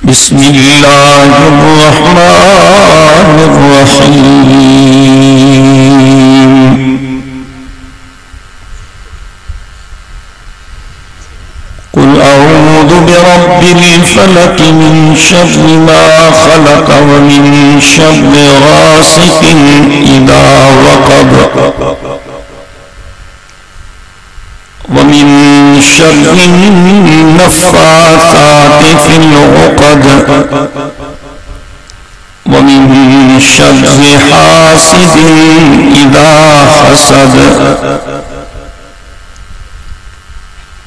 बिस्मिल्लाहिर्रहमानिर्रहीम। कुल अऊज़ु बिरब्बिल फलक मिन शर्रि मा खलक व मिन शर्रि गासिकिन इज़ा वक़ब व मिन शर्रि नफ़्फ़ासाति फ़िल उक़द व मिन शर्रि हासिदिन इज़ा हसद।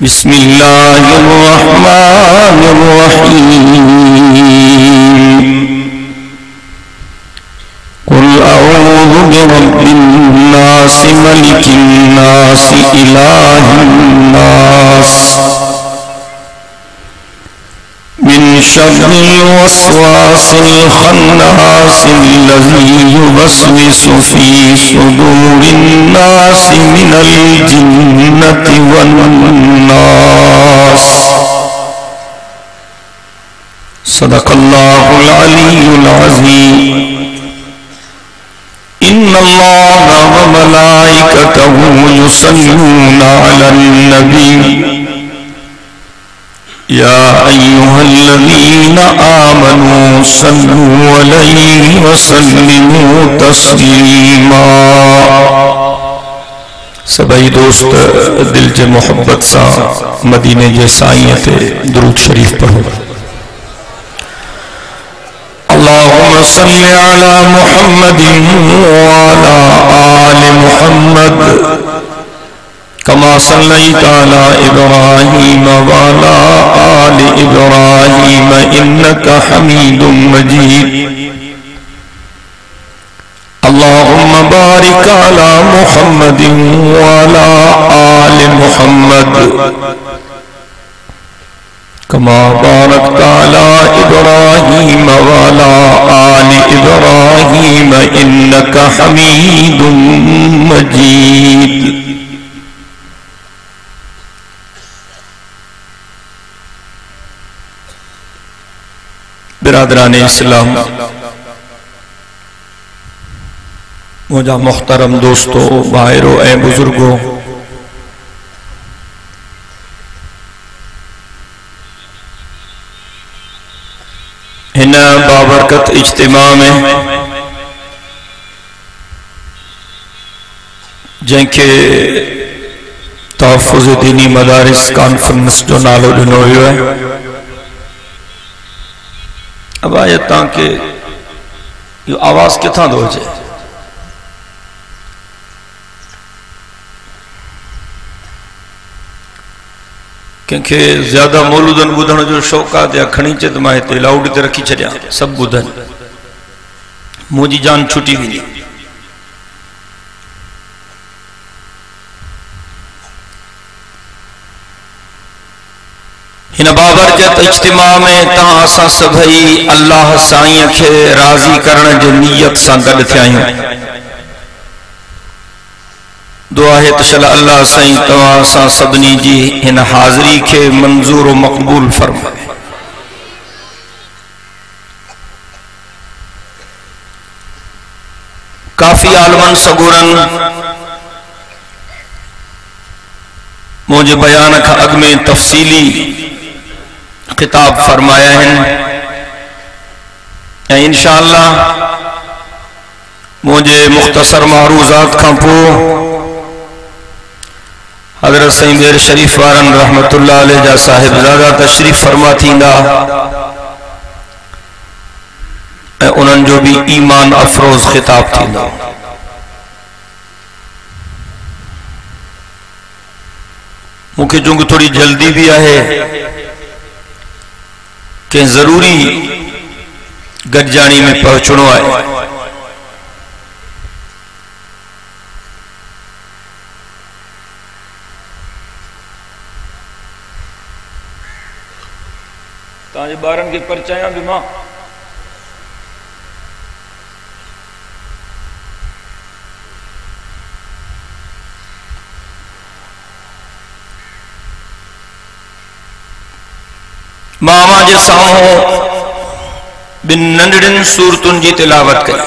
बिस्मिल्लाहिर्रहमानिर्रहीम। कुल अऊज़ु बिरब्बिन नास मलिकिन नास इलाहिन नास मिन शर्रिल वस्वासिल खन्नासिल्लज़ी युवस्विसु फ़ी सुदूरिन नासि मिनल जिन्नति वन नास। सदक़ल्लाहुल अलीयुल अज़ीम। इन्नल्लाहा व मलाइकतहु युसल्लूना अलन नबी या अय्युहल्लज़ीना आमनू सल्लू अलैहि व सल्लिमू तस्लीमा। सभई दोस्त दिल जे मोहब्बत सा मदीने जे साईं ते दुरूद शरीफ पढ़ो। अल्लाहुम्मा सल्लि अला मुहम्मदिन व अला आलि मुहम्मद कमा सल्लैता अला इब्राहीम व अला आलि इब्राहीम इन्नका हमीदुम मजीद। अल्लाहुम्मा बारिक अला मुहम्मदिन व अला आलि मुहम्मद कमा बारकता अला इब्राहीम व अला आलि इब्राहीम इन्नका हमीदुम मजीद। बिरादराने इस्लाम, मुझा मुहतरम दोस्तों, भाइरों ए बुजुर्गों, इन बाबरकत इज्तिमा में जैके तहफ़्फ़ुज़ दीनी मदारिस कॉन्फ्रेंस जो नालो दिनो हुयो है। अब आया ताकि यो आवाज किथां थो अचे? कंहिंखे ज्यादा मौलूदन ॿुधण जो शौक़ आहे या खणी अचे त मां हिते लाउड ते रखी छॾियां, सभु ॿुधनि, मुंहिंजी जान छुटी वेंदी। हिन बाबरकत इज्तिमा में तहां असां सभई अल्लाह साईं खे राज़ी करण जी नियत सां गॾु थिया आहियूं। दुआ है तो शल अल्लाह साईं तव्हां सां सभिनी जी हिन हाज़िरी खे मंज़ूर व मक़बूल फरमाए। काफ़ी आलमन सगुरन मुझे बयान का अग में तफसीली खिताब फरमाया है। इंशाअल्लाह मुझे मुख्तसर मारूज़ात का पो हज़रत सईं मेर शरीफ वारन रहमतुल्लाह अलैह जा साहिबजादा तशरीफ फरमा थींदा उन्हनि जो भी ईमान अफरोज खिताब थींदो। मुझे चूंकि थोड़ी जल्दी भी है कि जरूरी गॾजाणी में पहुंचणो है। ताजे ॿारनि खे परचायां भी मां। मामा जे साम्हूं बिन नंढड़िन सूरतुन जी तिलावत कई।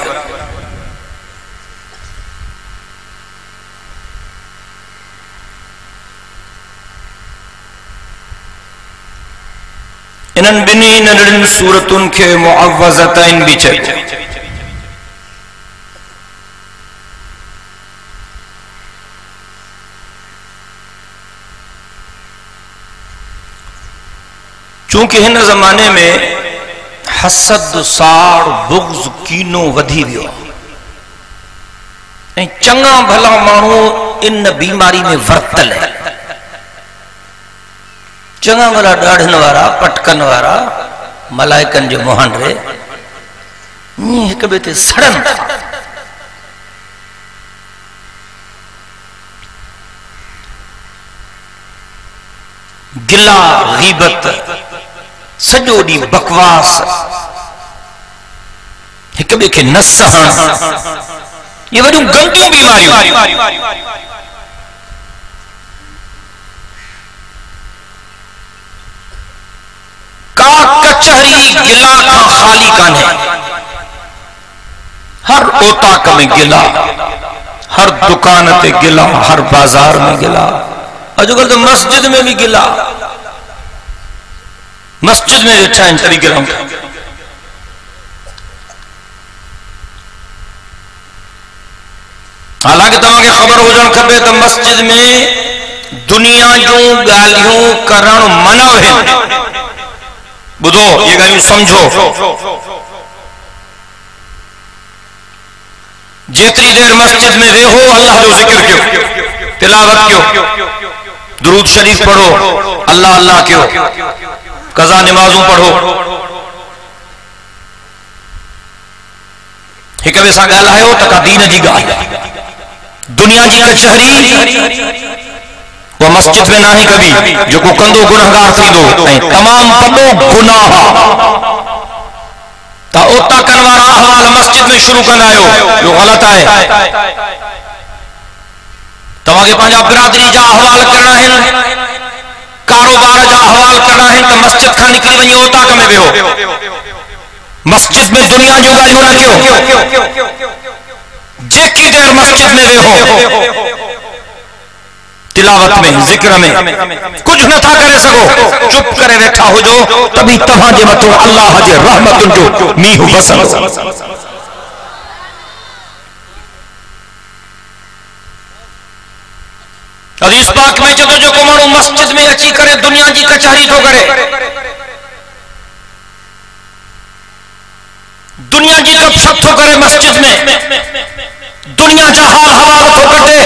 इन्हनि बिनी नंढड़िन सूरतुन के मुअव्वज़तैन भी चयो। चूंकि हिन ज़माने में हसद, साड़, बुग़्ज़, कीनो वधी वियो ऐं चङा भला माण्हू इन बीमारी में वरतल है। चङा भला ॾाढ़नि वारा, पटकन वारा, मलाइकन जे मुहांडे हिक ॿिए ते सड़न था। गिला, गीबत, सॼो ॾींहुं बकवास, हिक ॿिए खे न सहण, ये वॾियूं गंदियूं बीमारियूं। का कचहरी गिला खां खाली कान्हे। हर ओताक में गिला, हर दुकान ते गिला, हर बाजार में गिला। अॼुकल्ह तो मस्जिद में भी गिला। मस्जिद में वेठा आहिनि तॾहिं गिलऊं था। हालांकि तव्हांखे ख़बर हुजण खपे त मस्जिद में दुनिया जूं ॻाल्हियूं करण मना आहिनि। बुधो, ये ॻाल्हियूं समझो। जेतरी देर मस्जिद में वेहो अल्लाह जो जिक्र कयो, तिलावत कयो, दुरूद शरीफ पढ़ो, अल्लाह अल्लाह कयो, कज़ा नमाजूं पढ़ो, हिक ॿिए सां ॻाल्हायो त का दीन जी ॻाल्हि। दुनिया जी कचहरी वो मस्जिद में ना ही कभी, जो को कंदो गुनहगार थींदो ऐं तमाम वॾो गुनाह ता ओता करण वारा अहवाल मस्जिद में शुरू कंदा आहियो, जो ग़लत आहे। तव्हांखे पंहिंजा बिरादरी जा अहवाल करणा आहिनि, कारोबार जा अहवाल करणा आहिनि त मस्जिद खां निकिरी वञी ओताक में वेहो। मस्जिद में दुनिया जूं ॻाल्हियूं न कयो। जेकी देर मस्जिद में वेहो, तिलावत में, जिक्र में कुछ नथा करे सघो, चुप करे वेठा हुजो, तभी तव्हांजे मथां अल्लाह जे रहमतुनि जो मींहुं वसंदो। हदीस पाक में चतो जो को माण्हू मस्जिद में अची करे दुनिया जी कचहरी थो करे, दुनिया जी गपशप थो करे, मस्जिद में दुनिया जा हाल हवाल थो कटे,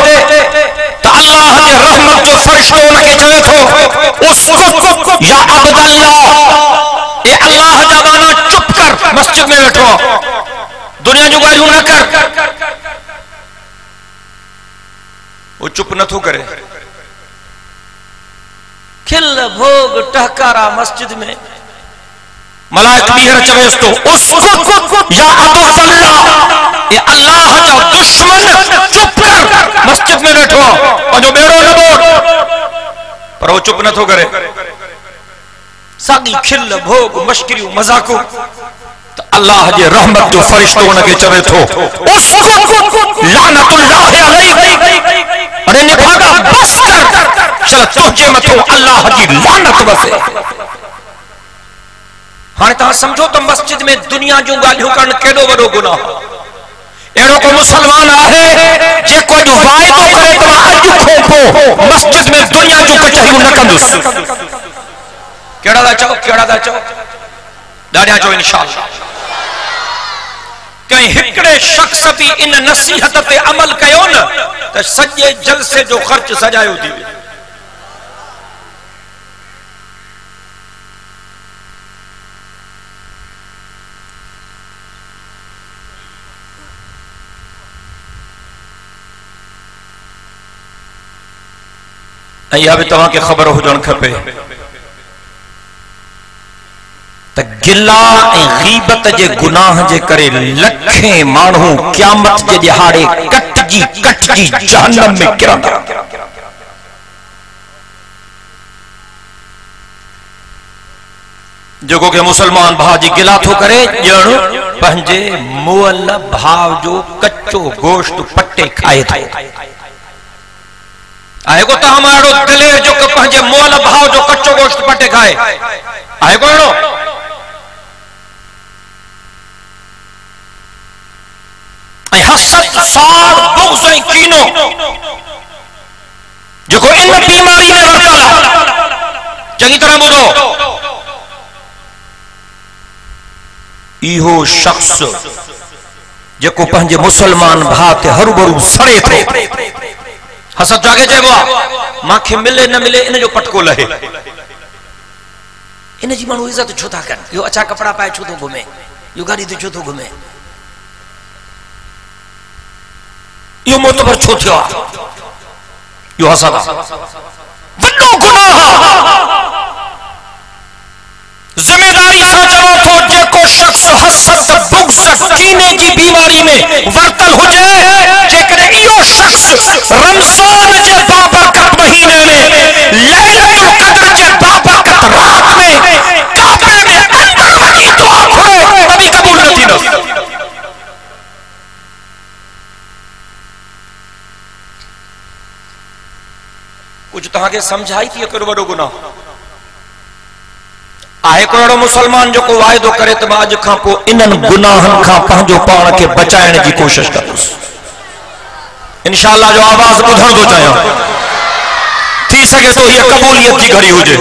तो अल्लाह जे रहमत जो फरिश्तो उनखे चवे थो उसकुत या अब्दल्लाह, ए अल्लाह जा बाना चुप कर, मस्जिद में वेठो दुनिया जो ॻाल्हियूं न कर। वो चुप नथो करे, खिल भोग टहकारा मस्जिद में। मलाइक ॿीहर चवेस तो उसकुत या अब्दल्लाह, ए अल्लाह जा दुश्मन चुप कर, मस्जिद में वेठो और जो बेड़ो न बोल, पर वो चुप नथो करे। सागी खिल भोग मश्किरियूं मजाको, तो अल्लाह जे रहमत जो फरिश्तो उनखे चवे थो उसकुत लानतुल्लाह अलैहि, अरे निभागा बस कर, चल तुझे मथो अल्लाह जी लानत वसे। हाँ तव्हां समझो तो मस्जिद में दुनिया जूं ॻाल्हियूं करण केॾो वॾो गुनाह। अहिड़ो को मुसलमान आहे जेको अॼु वाइदो करे त मां अॼु खां पोइ मस्जिद में दुनिया जूं कचहरियूं न कंदुसि। कहिड़ा था चओ, कहिड़ा था चओ, ॾाढा चओ इंशाअल्लाह। कहीं हिकिड़े शख्स भी इन नसीहत ते अमल कयो न त सॼे जलसे जो ख़र्च सजायो थी वियो। इहा भी तव्हांखे ख़बर हुजण खपे त गिला ऐं गीबत जे गुनाह जे करे लखें माण्हू क़यामत जे ॾिहाड़े कटजी जहन्नम में किरंदा। जो के मुसलमान भाउ जी गिला थो करे ॼण पंहिंजे मुअल भाव जो कच्चो गोश्त पटे खाए थो। आहे को तव्हां मां अहिड़ो दिलेर जो के पंहिंजे मुअल भाव जो कच्चो गोश्त पटे खाए? आहे को अहिड़ो? ऐं हसद साड़ बुग़्ज़ ऐं कीनो जेको इन बीमारी में वरतल आहे, चङी तरह ॿुधो, इहो शख्स जेको पंहिंजे मुसलमान भाउ ते हरूभरू सड़े थो, हसद जाके चइबो आहे मांखे मिले न मिले इन जो पटको लहे। इन जी माण्हू इज़त छो था कनि? इहो अच्छा कपिड़ा पाए छो थो घुमे? इहो गाड़ी ते छो थो घुमे? इहो मोतबर छो थियो आहे? इहो हसद आहे, वॾो गुनाह आहे। जिम्मेदारी सां चवां थो, जेको शख्स हसद बुग़्ज़ कीने जी बीमारी में वरतल हुजे, जेकॾहिं इहो शख्स रमज़ान जे बाबरकत महीने में लैलतुल क़द्र जे बाबरकत रात में काबे में अंदर वञी दुआ घुरे तभी क़बूल न थींदसि। कुछ तव्हांखे समझाई थी कहिड़ो वॾो गुनाह आहे? को अहिड़ो मुसलमान जो को वाइदो करे त मां अॼु खां पोइ इन्हनि गुनाहनि खां पंहिंजो पाण खे बचाइण जी कोशिश कंदुसि? इंशाअल्लाह जो आवाज़ ॿुधण थो चाहियां। थी सघे थो हीअ क़बूलियत जी घड़ी हुजे।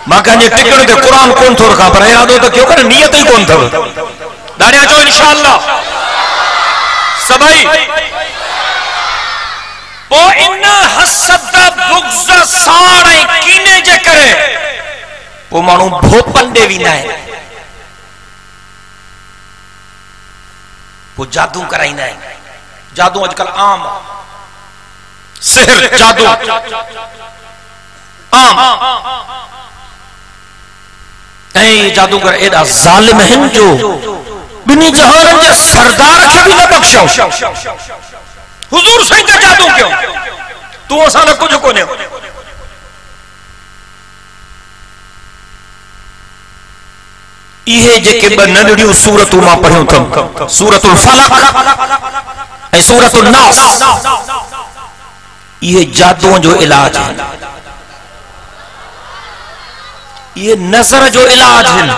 मां कंहिंजे टिकण ते क़ुरान कोन थो रखां, पर इरादो त कयो करे, नियत ई कोन अथव। दाणिया चओ इंशाअल्लाह सभई। पोइ इन हसद बुग़्ज़ साड़ ऐं कीने जे करे पोइ माण्हू भोपन ॾे वेंदा आहिनि, पोइ जादू कराईंदा आहिनि। जादू अॼुकल्ह आम, सिहर जादू आम। ऐं जादूगर एॾा ज़ालिम आहिनि जो ॿिन्ही जहाननि जे सरदार खे बि न बख़्शो। हुज़ूर साईं ते जादू कयो, तूं असां न कुझु कोन्हे। इहे जेके ॿ नंढड़ियूं सूरतूं मां पढ़ियूं अथमि, सूरतुल फलक ऐं सूरतुल नास, इहे जादूअ जो इलाज आहिनि। इहे नज़र जो इलाज आहिनि।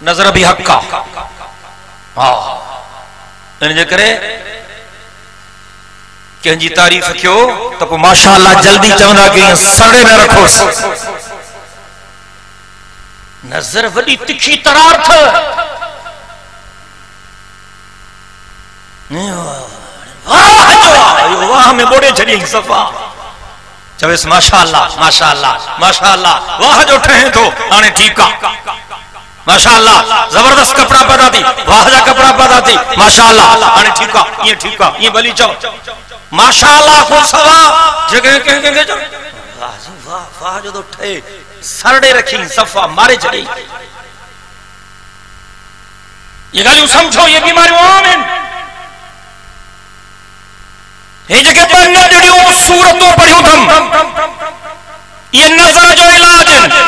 नज़र बि हक़ आहे। हा, इन जे करे कंहिंजी तारीफ़ कयो त पोइ माशाअल्लाह जल्दी चवंदा कि सड़े न रखोसि। नज़र वॾी तिखी तरार अथव। वाह में ॿोड़े छॾियईं सफ़ा। चवेसि माशाअल्लाह माशाअल्लाह माशाअल्लाह, वाह जो ठहे थो, हाणे ठीकु आहे। माशाअल्लाह जबरदस्त कपड़ा पाता थी, वाह जा कपड़ा पाता थी, माशाअल्लाह हाणे ठीकु आहे, ईअं ठीकु आहे, ईअं भली चओ। माशाअल्लाह को सवा जॻह कंहिंखे चओ वाह जी वाह, वाह जो तो ठहे, सरड़े रखी सफ़ा मारे छॾी। ये ॻाल्हियूं समझो, ये बीमारियूं आम आहिनि। हे जेके ॿ नंढड़ियूं सूरतूं पढ़ियूं अथमि, ये नज़र जो इलाज आहिनि,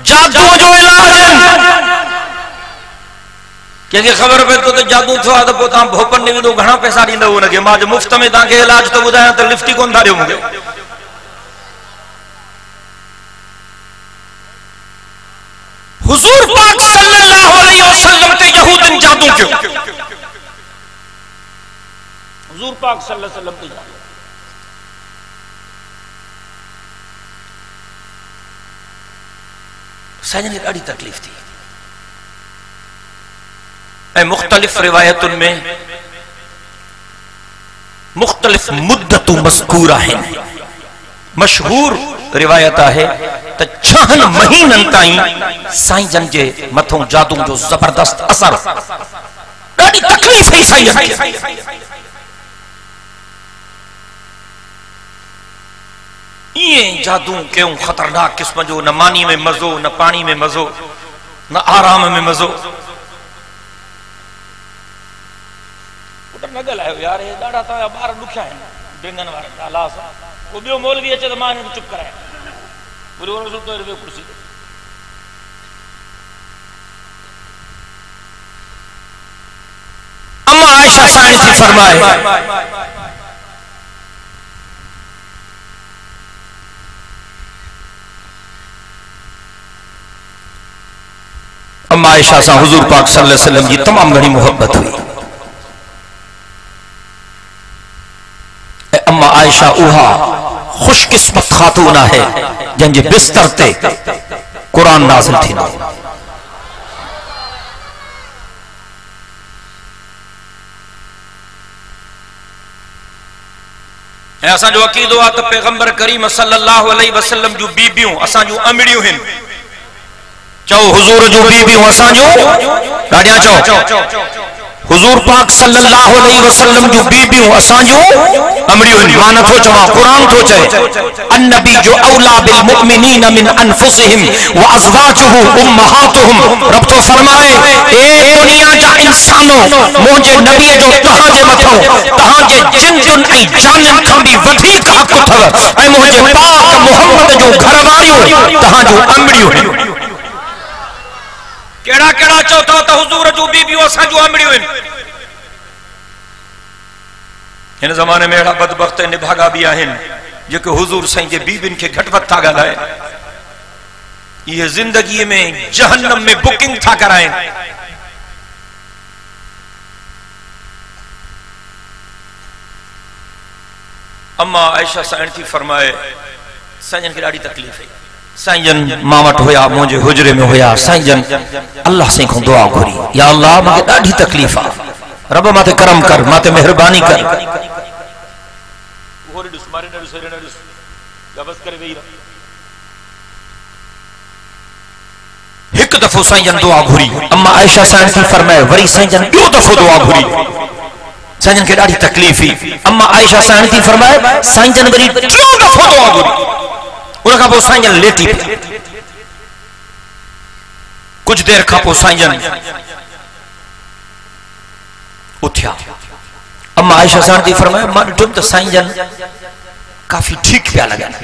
जादू जो इलाज आहिनि। कंहिंखे ख़बर पए तो जादू थियो आहे त पोइ तव्हां भोपन ॾे वेंदो, घणा पैसा ॾींदव हुनखे? मां जो मुफ़्त में तव्हांखे इलाज थो ॿुधायां त लिफ्ट ई कोन था ॾियो मूंखे। हुज़ूर पाक सल्लल्लाहु अलैहि वसल्लम ते यहूदन जादू कयो। हुज़ूर पाक सल्लल्लाहु अलैहि वसल्लम ते साईं खे ॾाढी तकलीफ़ थी। ऐं मुख़्तलिफ़ रिवायतुनि में मुख़्तलिफ़ मुद्दतूं मज़कूर आहिनि। मशहूर रिवायत आहे त 6 महीननि ताईं साईं जन जे मथों जादू जो ज़बरदस्त असर, ॾाढी तकलीफ़ हुई साईं जन खे। इएं जादू कयूं ख़तरनाक क़िस्म जो, न मानी में मज़ो, न पानी में मज़ो, न आराम में मज़ो। न ॻाल्हायो यार, हे ॾाढा तव्हांजा ॿार ॾुखिया आहिनि, ड्रिंगनि वारा हालात। को ॿियो मौलवी अचे त मां हिनखे चुप करायां। कुर्सी अम्मा आयशा साइड थी फरमाए अम्मा आयशा सा हुजूर पाक सल्लल्लाहु अलैहि वसल्लम की तमाम घणी मोहब्बत हुई। अम्मा आयशा उहा खुशकिस्मत खातून है जंहिंजे बिस्तर ते कुरान नाज़िल थींदो। असांजो अक़ीदो आहे त पैगंबर करीम सल्लल्लाहु अलैहि वसल्लम जूं बीबियूं असांजूं अमड़ियूं आहिनि। चओ हुजूर जूं बीबियूं असांजूं ॾाढियां चओ हुजूर पाक सल्लल्लाहु अलैहि वसल्लम जूं बीबियूं असांजूं अमड़ियूं आहिनि। मां नथो चवां, कुरान थो चए अन्नबी जो औला बिल मुमिनीन मिन अनफुसिहिम व अज़वाजुहु उम्महातुहुम। रब तो फरमाए ए दुनिया जा इंसानो मुंहिंजे नबीअ जो तव्हांजे मथां तव्हांजे जिंदुनि ऐं जाननि खां बि वधीक हक़ अथव ऐं मुंहिंजे पाक मुहम्मद जूं घरवारियूं तव्हांजूं अमड़ियूं आहिनि। केड़ा केड़ा चओ था त हुजूर जूं बीबियूं असांजूं अमड़ियूं आहिनि। हिन ज़माने में अहिड़ा बदबख्त निभागा भी आहिनि जेके हुजूर साईं जे बीबियुनि खे घटवत था ॻाल्हाइनि। इहे ज़िंदगीअ में जहन्नम में बुकिंग था कराइनि। अम्मा आयशा साईं थी फरमाए साईं खे ॾाढी तकलीफ़ हुई। साईं जन मां वटि हुया, मुंहिंजे हुजरे में हुया। साईं जन अल्लाह साईं खां दुआ घुरी, या अल्लाह मूंखे ॾाढी तकलीफ़ आहे, रब माते करम कर, माते मेहरबानी कर। हिकु दफ़ो साईं जन दुआ घुरी। अम्मा आयशा साईं थी फरमाए वरी साईं जन ॿियो दफ़ो दुआ घुरी। साईं जन खे ॾाढी तकलीफ़ हुई। अम्मा आयशा साईं थी फरमाए साईं जन वरी टियों दफ़ो दुआ घुरी। उन खां पोइ साईं जन लेटी पई। कुछ देर खां पोइ साईं जन उथिया। अम्मा आयशा साईं थी फरमाए मां ॾिठुमि त साईं जन काफ़ी ठीक पिया लॻनि।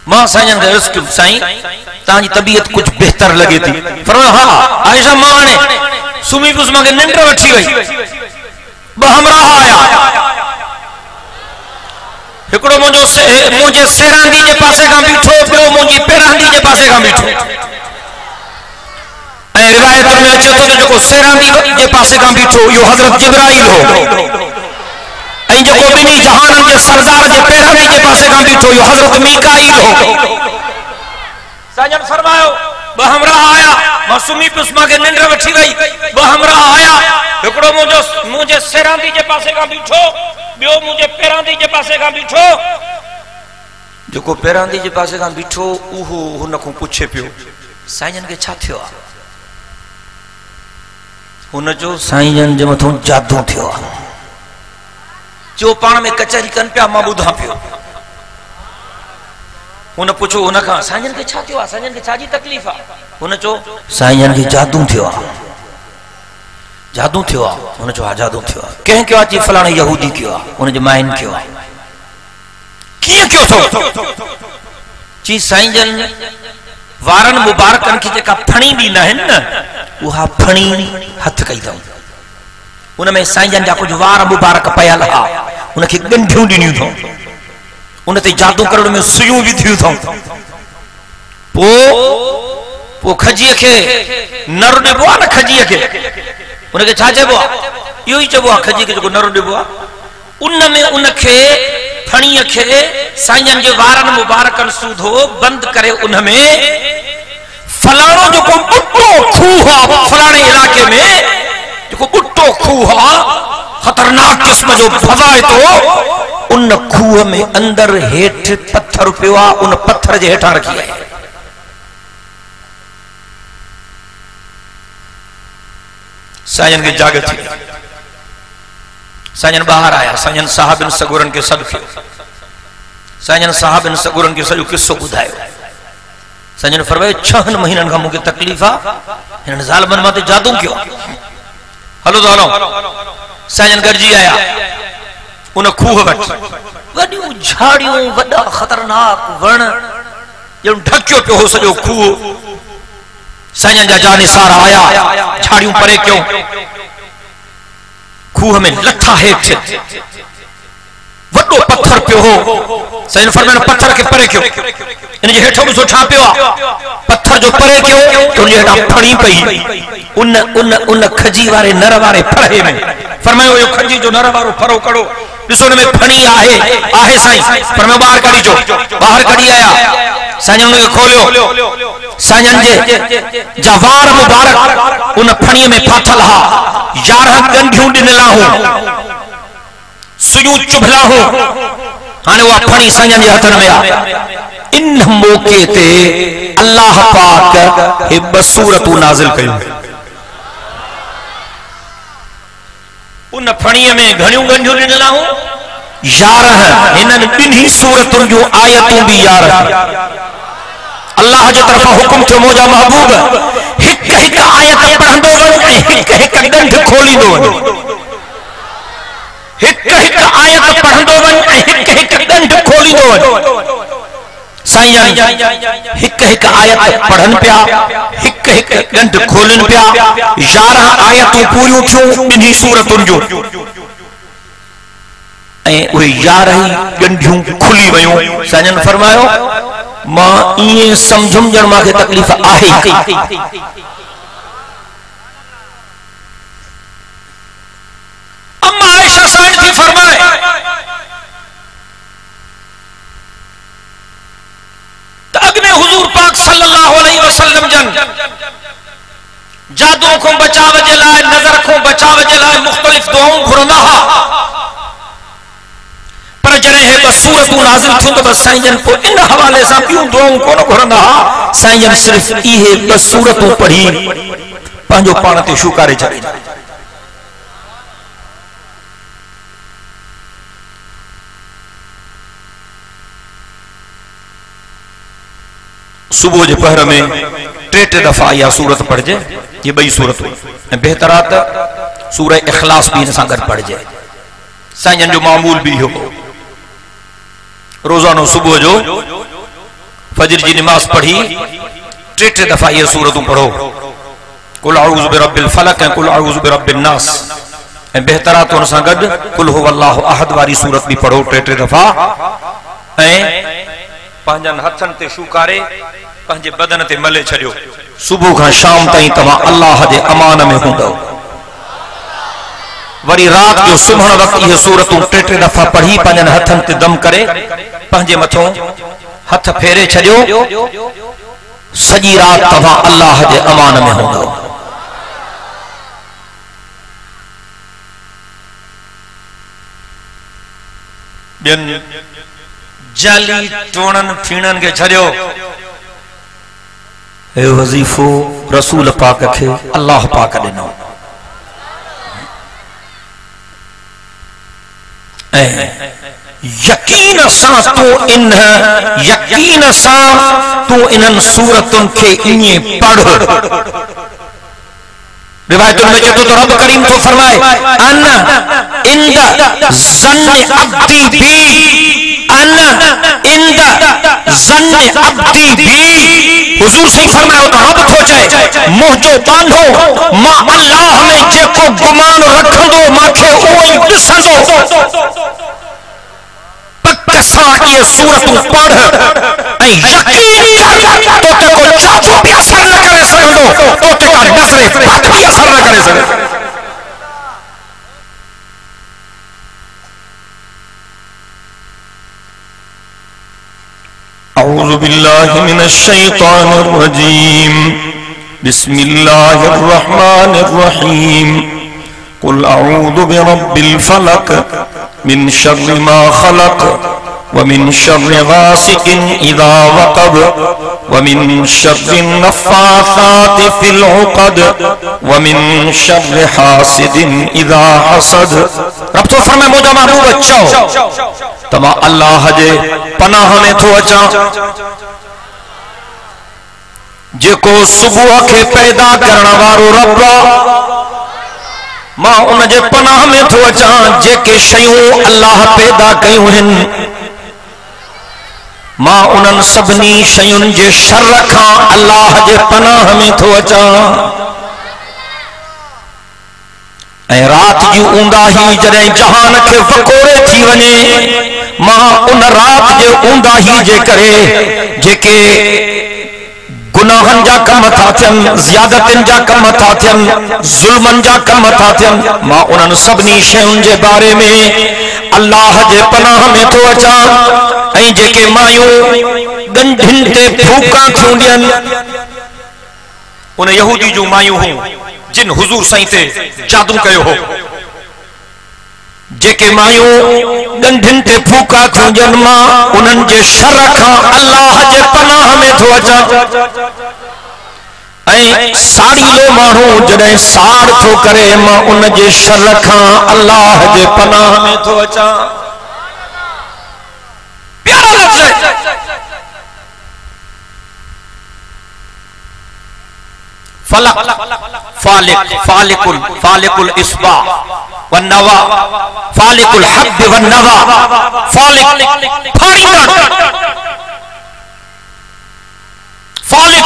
मां साईं जन खे अर्ज़ कयो साईं तव्हांजी तबीयत कुछ बेहतर लॻे थी। फरमायो हा आयशा मां हाणे सुम्ही पियुसि, मूंखे निंड वठी वई। ॿ हमराह आया, हिकिड़ो मुंहिंजे सेरांदी जे पासे खां बीठो, ॿियो मुंहिंजी पेरांदी जे पासे खां बीठो। ऐं रिवायत में अचे थो त जेको सेरांदी जे पासे खां बीठो इहो हज़रत जिब्राइल हो ऐं जेको ॿिन्ही जहाननि जे सरदार जे पेरांदी जे पासे खां बीठो इहो हज़रत मीकाईल हो। साईं जन फरमायो ॿ हमराह आया, मां सुम्ही पियुसि, मूंखे निंड वठी वई। ॿ हमराह आया, हिकिड़ो मुंहिंजे सेरांदी जे पासे खां बीठो, ॿियो मुंहिंजे पेरांदी जे पासे खां बीठो। जेको पेरांदी जे पासे खां बीठो उहो हुन खां पुछे पियो साईं जन खे छा थियो आहे। हुन चयो साईं जन जे मथां जादू थियो आहे। जो पाण में कचहरी कनि पिया, मां ॿुधां पियो। हुन पुछो हुन खां साईं जन खे छा थियो आहे, साईं जन खे छा जी तकलीफ़ आहे। हुन चयो साईं जन खे जादू थियो आहे। जादू थियो आहे। हुन चयो हा जादू थियो आहे। कंहिं कयो आहे? चई फलाणे यहूदी कयो आहे, हुनजे माइन कयो आहे। कीअं कयो थो? चई साईं जन वारनि मुबारकनि खे जेका फणी ॾींदा आहिनि न उहा फणी हथ कई अथऊं। उन में साईं जन जा कुझु वार मुबारक पयल हा, उनखे ॻंढियूं ॾिनियूं अथऊं। उन ते जादू करण में सुयूं विधियूं अथऊं। पोइ खजीअ खे नर ॾिबो आहे न, खजीअ खे उनखे छा चइबो आहे? इहो ई चइबो आहे खजी खे जेको नर ॾिबो आहे। उन में उनखे फणीअ खे साईं जन जे वारनि मुबारकनि सूधो बंदि करे उन में फलाणो जेको ॿुटो खूह आहे, फलाणे इलाइक़े में जेको ॿुटो खूह आहे ख़तरनाक क़िस्म जो भवाए थो, उन खूह में अंदर हेठि पत्थर पियो आहे, उन पत्थर जे हेठां रखी आहे। साईं जन खे जाग थी। साईं जन ॿाहिरि आया। साईं जन साहबिन सगुरनि खे सॾु कयो। साईं जन साहबिन सगुरनि खे सॼो किस्सो ॿुधायो। साईं जन फरमायो 6 महीननि खां मूंखे तकलीफ़ आहे, हिननि ज़ालिमनि मां ते जादू कयो। हलो तो हलो। साईं जन गॾिजी आया। उन खूह वट वडियूं झाड़ियूं वडा खतरनाक वण जो ढकियो पियो हो सॼो खूह। साईं जा जानिसार आया, झाड़ियूं परे क्यों, खूह में लथा हेठि वडो पत्थर पियो हो। साईं फरमायो पत्थर के परे क्यों, इन जे हेठो ॾिसो छा पियो आहे, पत्थर जो परे क्यों तो उन हेठां फणी पई उन उन उन खजी वारे नर वारे फड़े में। फरमायो यो खजी जो नर वारो फरो कड़ो ॾिसो हुन में फणी आहे साईं। फरमायो ॿाहिरि कढी चो, ॿाहिरि कढी आया। साईं उन खे खोलियो, साईं जे जा वार मुबारक उन फणीअ में फाथल हा। 11 गंढियूं ॾिनल हुयूं, सुयूं चुभला हो। हाणे उहा फणी साईं जे हथनि में आहे। इन मौके ते अल्लाह पाक हे 2 सूरतूं नाज़िल कयूं। उन फणीअ में घणियूं गंढियूं ॾिनल हुयूं, 11। हिननि ॿिन्ही सूरतुनि जूं आयतूं बि 11। अल्लाह जो तरफा हुकुम थियो मौजा महबूब हिक हिक आयत पढ़ंदो वञ ऐं हिक हिक ॻंढ खोलींदो वञ। हिक हिक आयत पढ़ंदो वञ ऐं हिक हिक ॻंढ खोलींदो वञ। साईं हिक हिक आयत पढ़न पिया, हिक हिक ॻंढ खोलन पिया। 11 आयतूं पूरियूं थियूं ॿिन्ही सूरतुनि जूं ऐं उहे 11 ॻंढियूं खुली वयूं। साईं फरमायो मां इएं सम्झुम ॼण मूंखे तकलीफ़ आहे। अम्मा आयशा साईं थी फरमाए त अॻु में हुजूर पाक सल्लल्लाहु अलैहि वसल्लम जन जादू को बचाव जे लाइ, नज़र को बचाव जे लाइ मुख़्तलिफ़ दुआऊं घुरंदा हुआ। पर जॾहिं हे 2 सूरतूं नाज़िल थियूं त बस साईं जन पोइ इन हवाले सां ॿियूं दुआऊं कोन घुरंदा हुआ। साईं जन सिर्फ़ इहे 2 सूरतूं पढ़ी पंहिंजो पाण ते शुकारे छॾींदा। सुबह जे पहर में 3 दफ़ा इहा सूरत पढ़जे, ये 2 सूरतूं ऐं बहितर आहे त सूरह इख़लास भी इन सां गॾु पढ़जे। साईं जन जो मामूल भी हो रोजानो सुबह जो फजर जी नमाज पढ़ी 3 दफ़ा ये सूरतूं पढ़ो। कुल अऊज़ु बिरब्बिल फलक ऐं कुल अऊज़ु बिरब्बिन नास ऐं बहितर आहे त उन सां गॾु कुल हुवल्लाहु अहद वारी सूरत भी पढ़ो 3 दफ़ा ऐं पंहिंजनि हथनि ते शुकारे पंहिंजे बदन ते मले छॾियो। सुबह खां शाम ताईं तव्हां अल्लाह जे अमान में हूंदव। वरी रात जो सुम्हण वक़्तु इहे सूरतूं 3 दफ़ा पढ़ी पंहिंजनि हथनि ते दम करे पंहिंजे मथों हथ फेरे छॾियो। सॼी रात तव्हां अल्लाह जे अमान में हूंदव। ॿियनि जाली टोणन फीणन के छड़ियो। हे वजीफो रसूल पाक के अल्लाह पाक ॾिनो यकीन सां तू इन्हनि सूरतुनि खे इएं पढ़। रिवायतुन में चतो तो रब करीम तो फरमाए अन इंद ज़न्न अब्दी बी, अन इंद ज़न्न अब्दी बी। हुजूर सही फरमायो तो रब थो चए मुंहिंजो बांधो मां अल्लाह में जेको गुमान रखंदो मांखे उहो ई ॾिसंदो। पक सां इहे सूरतूं पढ़ ऐं यकीन कर तोते को जादू भी असर न करे सघंदो, तोते का नज़रे बद भी असर न करे सघंदो। अऊज़ु बिल्लाहि मिनश शैतानिर रजीम। बिस्मिल्लाहिर रहमानिर रहीम। कुल अऊज़ु बिरब्बिल फलक मिन शर्रि मा खलक व मिन शर्रि गासिकिन इज़ा वक़ब व मिन शर्रि नफ़्फ़ासाति फ़िल उक़द व मिन शर्रि हासिदिन इज़ा हसद। रब तो फरमाए मुंहिंजा महबूब चओ तमां अल्लाह जे पनाह में थो अचां जेको सुबुह के पैदा करण वारो रब मां उन जे पनाह में थो अचां जेके शयूं अल्लाह पैदा कयूं आहिनि। मां उन्हनि सभिनी शयुनि जे शर खां अल्लाह जे पनाह में थो अचां। ऐं रात जी ऊंदाही जॾहिं जहान खे वकोड़े थी वञे, मां उन रात जे ऊंदाही जे करे जेके गुनाहन जा कम था थियनि, ज़ियादतिन जा कम था थियनि, ज़ुल्मन जा कम था थियनि, मां उन्हनि सभिनी शयुनि जे बारे में अल्लाह जे पनाह में थो अचां। ऐं जेके मायूं गंढिन ते फूका थियूं ॾियनि, उन यहूदी जूं मायूं हुयूं जिन हुजूर साईं ते जादू कयो हो, जेके मायूं गंढिन ते फूका थियूं ॾियनि, मां उन्हनि जे शर खां अल्लाह जे पनाह में थो अचां। ऐं साड़ीलो माण्हू जॾहिं साड़ थो करे, मां उन जे शर खां अल्लाह जे पनाह में थो अचां। प्यारा लफ़्ज़ है। फलक फालिक फालिकुल फालिकुल इस्बा वन नवा फालिकुल हब्ब वन नवा फालिक फाड़ींदड़ फालिक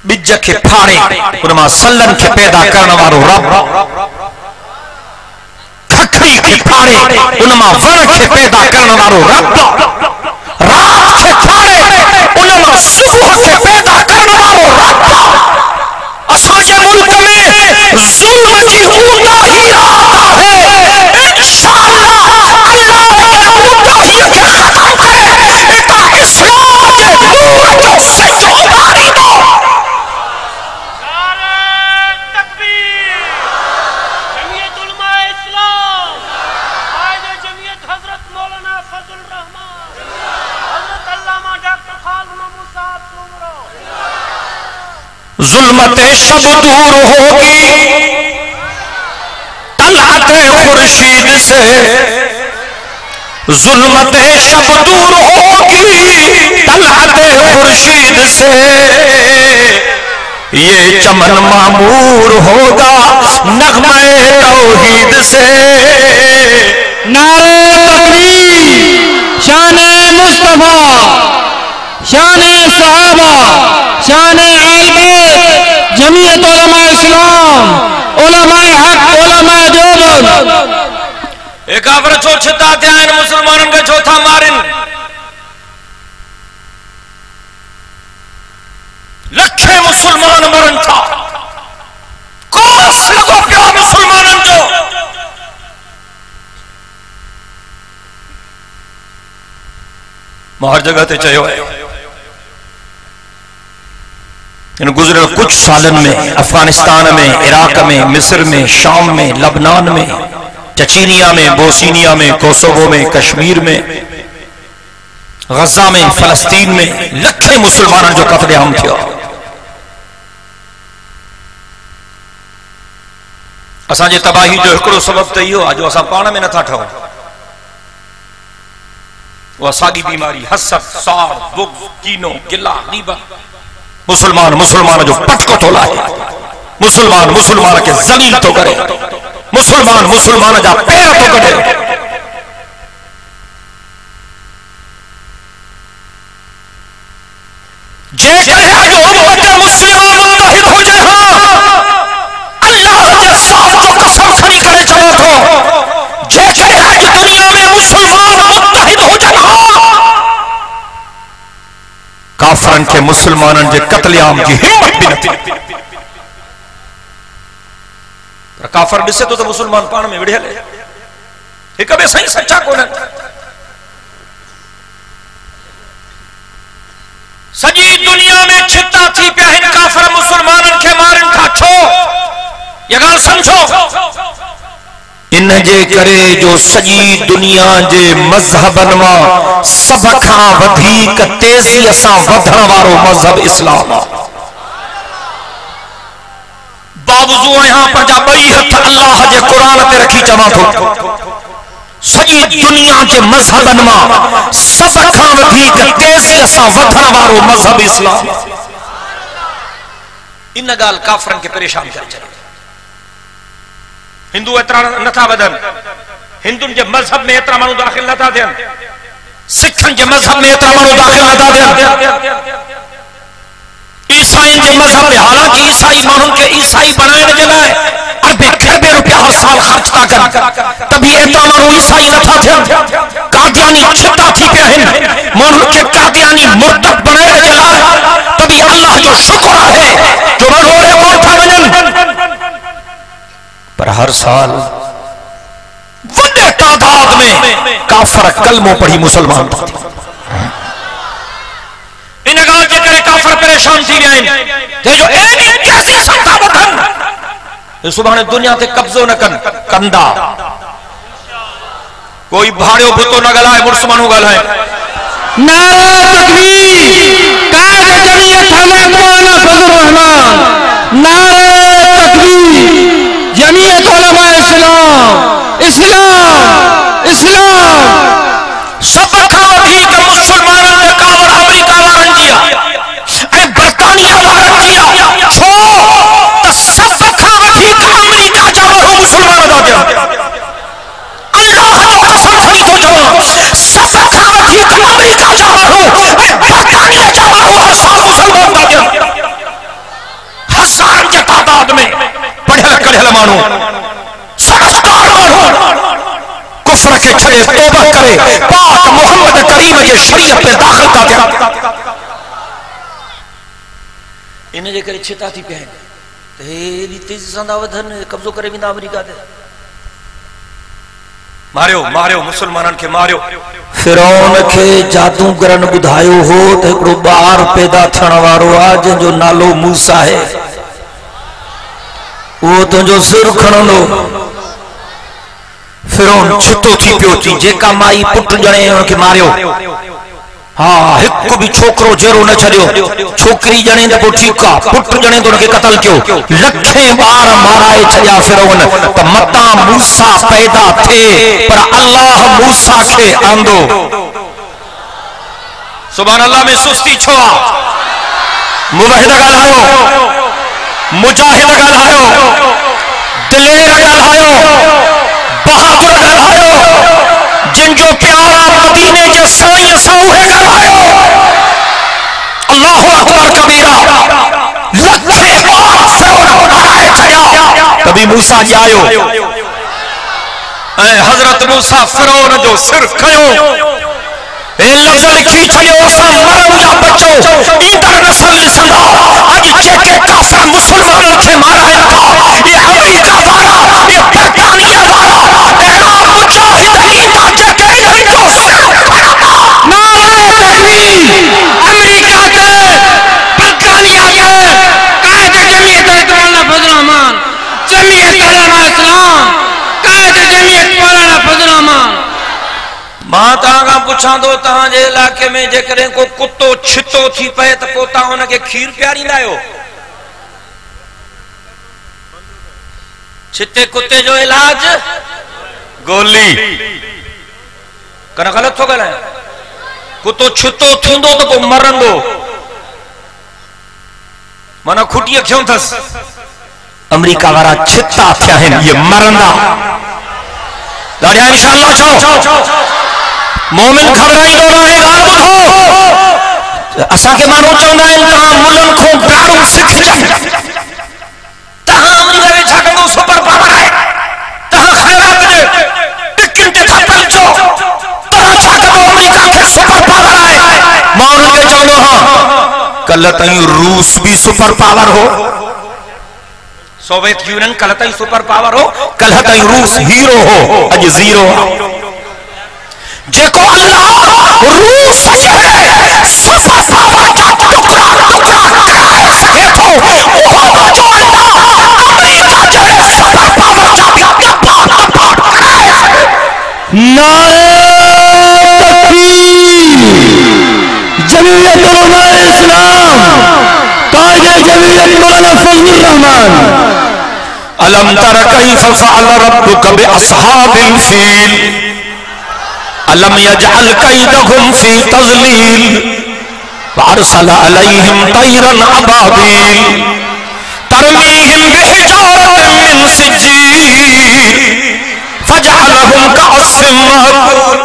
बिज खे फाड़े उन मां सलन खे पैदा करण वारो रब, खखड़ी खे फाड़े उन मां वण खे पैदा करण वारो रब, रात खे फाड़े उन मां सुबह खे पैदा करण वारो रब। असांजे मुल्क में ज़ुल्म जी ऊंदाही रात आहे। इंशाअल्लाह अल्लाह इन ऊंदाहीअ खे ख़त्म करे इता इस्लाम जे नूर जो सिजो उभारींदो। ज़ुल्मत शब दूर होगी तलअत खुर्शीद से, ज़ुल्मत शब दूर होगी तलअत खुर्शीद से, ये चमन मामूर होगा नग़्मे तौहीद से। नारे तकबीर, शाने मुस्तफा, शाने सहाबा, शाने अहल बैत, जमीयत उलमा इस्लाम, उलमा हक, उलमा देवबंद। एक आवर छो छिता थिया आहिनि, मुसलमाननि खे छो था मारिन? लखे मुसलमान मरन था, कोस लॻो पियो मुसलमाननि जो। मां हर जगह ते चयो आहे, इन गुज़रियल कुछ सालन में अफगानिस्तान में, इराक में, मिस्र में, शाम में, लबनान में, चचीनिया में, बोस्निया में, कोसोवो में, कश्मीर में, गजा में, फलस्तीन में लखे मुसलमाननि जो क़त्लेआम थियो। असांजे तबाही जो हिकिड़ो सबब त इहो आहे जो असां पाण में नथा ठहूं। उहा साॻी बीमारी हसद, साड़, बुग़्ज़, कीनो, गिला, ग़ीबत, मुसलमान मुसलमान जो पटको तो लाए, मुसलमान मुसलमान के ज़लील तो करे, मुसलमान मुसलमान जा पैर तो कढे। जेकॾहिं अॼु उम्मत मुस्लिमा मुत्तहिद हुजे हा, अल्लाह जे साथ जो कसम खणी करे चवां थो, जेकॾहिं अॼु दुनिया में मुसलमान मुत्तहिद हुजनि हा, काफरन के मुसलमानन के कत्लेआम की हिम्मत भी नथी। पर काफर दिसे तो मुसलमान पान में विढ़ियल एक बे सही सच्चा कोन। सजी दुनिया में छिता थी पिया हिन काफर मुसलमानन के मारन था। छो ये गाल समझो, इन जे करे जो सजी दुनिया जे मजहबन मां सब खां वधीक तेज़ीअ सां वधण वारो मजहब इस्लाम आहे। बावजू यहाँ पर जा बई हथ अल्लाह जे कुरान ते रखी चवां थो, सजी दुनिया जे मजहबन मां सब खां वधीक तेज़ीअ सां वधण वारो मजहब इस्लाम। इन गाल काफरन के परेशान कर चले। हिंदू एतरा नथा वधन, हिंदुन के मजहब में एतरा मानू दाखिल नथा थियन, सिखन के मजहब में एतरा मानू दाखिल नथा थियन, ईसाई के मजहब में, हालांकि ईसाई मानू के ईसाई बनाने के लाए अरबे खरबे रुपया हर साल खर्च था कर, तभी एतरा मानू ईसाई नथा थियन। कादियानी छिता थी पे हैं मानू के कादियानी मुर्तद बनाने के लाए, तभी अल्लाह जो शुक्र है जो मानू रे मौत वजन। पर हर साल बड़े तादाद में काफर कलमों पढ़ी मुसलमान था। इन गाल के करे काफर परेशान थी गए जो एक कैसी सत्ता बदन सुबह दुनिया ते कब्जो न कन कंदा कोई भाड़ियो भुतो न गलाए मुसलमानों गलाए। नारे तकबीर, कायद जमीयत हजरत मौलाना फजल रहमान, नारे तकबीर, जमीयत उलमा इस्लाम, इस्लाम, इस्लाम। सब खाओ ठीक मुसलमानों ने कावर अमेरिका वारन दिया, अरे बरतानिया वारन दिया, छो तो सब खाओ ठीक अमेरिका जाओ मुसलमान दा दिया। अल्लाह जो कसम खड़ी तो जाओ, सब खाओ ठीक अमेरिका जाओ, अरे बरतानिया जाओ हर साल मुसलमान दा दिया। हजार के तादाद में पढ़े कढ़े मानो, समझदार मानो, कुफ्र के छड़े तौबा करे, पाक मोहम्मद करीम के शरीयत पे दाखिल का दिया। इन्हें जे करे छिता थी पहन तेरी तेजी संदा वधन कब्जो करे विंदा अमेरिका दे। मारियो मारियो मुसलमानन के मारियो। फिरौन के जादूगरन बुधायो हो तो एकड़ो बार पैदा थियण वारो आ जंहिंजो नालो मूसा है, वो तुझो सिर खणंदो। फिरौन छितो थी पियो थी, जेका माई पुट जणे उनके मारियो। हाँ एक भी छोकरो जेरो न छड़ियो, छोकरी जणे तो ठीक आ, पुट जणे तो उनके कत्ल कियो। लखें बार माराए छड़िया फिरौन तो मता मूसा पैदा थे, पर अल्लाह मूसा के आंदो। सुभान अल्लाह में सुस्ती छो मुवहिद ॻाल्हायो, मुजाहिद ॻाल्हायो, दिलेर ॻाल्हायो, बहादुर ॻाल्हायो, जिनजो प्यारा मदीने के साईं साहू ॻाल्हायो। अल्लाहु अकबर कबीरा। लखे बार फिरौन माराए छड़िया, तभी मूसा जायो ऐं हजरत मूसा फिरौन जो सिर खयो। ए लफ्ज़ लिखी छड़ियो असां मरण या बचो ईंदड़ नस्ल ॾिसंदा। अॼु जेके काफ़िर मुसलमाननि खे माराइनि था, ये अमेरिका वारा, ये बरतानिया वारा, अहिड़ा मुजाहिद ईंदा जेके इन्हनि जो सिर खणंदा। नारे तकबीर, अमेरिका के, बरतानिया के, कायद जमीयत मौलाना फजल रहमान, जमीयत उलमा इस्लाम, कायद जमीयत मौलाना फजल रहमान। मां तव्हां खां पुछां थो, तव्हांजे इलाइक़े में जेकॾहिं को कुत्तो छितो थी पए त पोइ तव्हां हुनखे खीर पियारींदा आहियो? छिते कुत्ते जो इलाज गोली। कन ग़लति थो ॻाल्हायां? कुत्तो छितो थींदो त पोइ मरंदो, माना खुटीअ खियो अथसि। अमेरिका वारा छिता थिया आहिनि, ये मरंदा। ॾाढा इंशाअल्लाह चओ। मोमिन घबराईंदो न आहे। ॻाल्हि ॿुधो, असांखे माण्हू चवंदा आहिनि तव्हां मुल्हनि खां गाड़ू सिखजो, तव्हां अमेरिका में छा कंदो, सुपर पावर आहे, तव्हां ख़ैरात जे टिकिन ते था पलचो, तव्हां छा कंदो, अमेरिका खे सुपर पावर आहे। मां उन्हनि खे चवंदो हाँ कल ताईं रूस भी सुपर पावर हो, सोवियत यूनियन कल ताईं सुपर पावर हो, कल ताईं रूस हीरो हो, अॼु ज़ीरो आहे। जेको अल्लाह रूस जहिड़े सुपर पावर जा टुकड़ा टुकड़ा कराए सघे थो, उहो मुंहिंजो अल्लाह अमेरिका जहिड़े सुपर पावर जा बि दफ़ा दफ़ा कराए सघे। नारे तकबीर, जमीयत उलमा इस्लाम, कायद जमीयत मौलाना फजल रहमान। अलम तर कैफ फअल रब्बुक बिअस्हाबिल फील अलम यजअल कैदहुम फी तज़लील वअरसल अलैहिम तैरन अबाबील तरमीहिम बिहिजारतिन मिन सिज्जील फजअलहुम कअस्फिन मअकूल।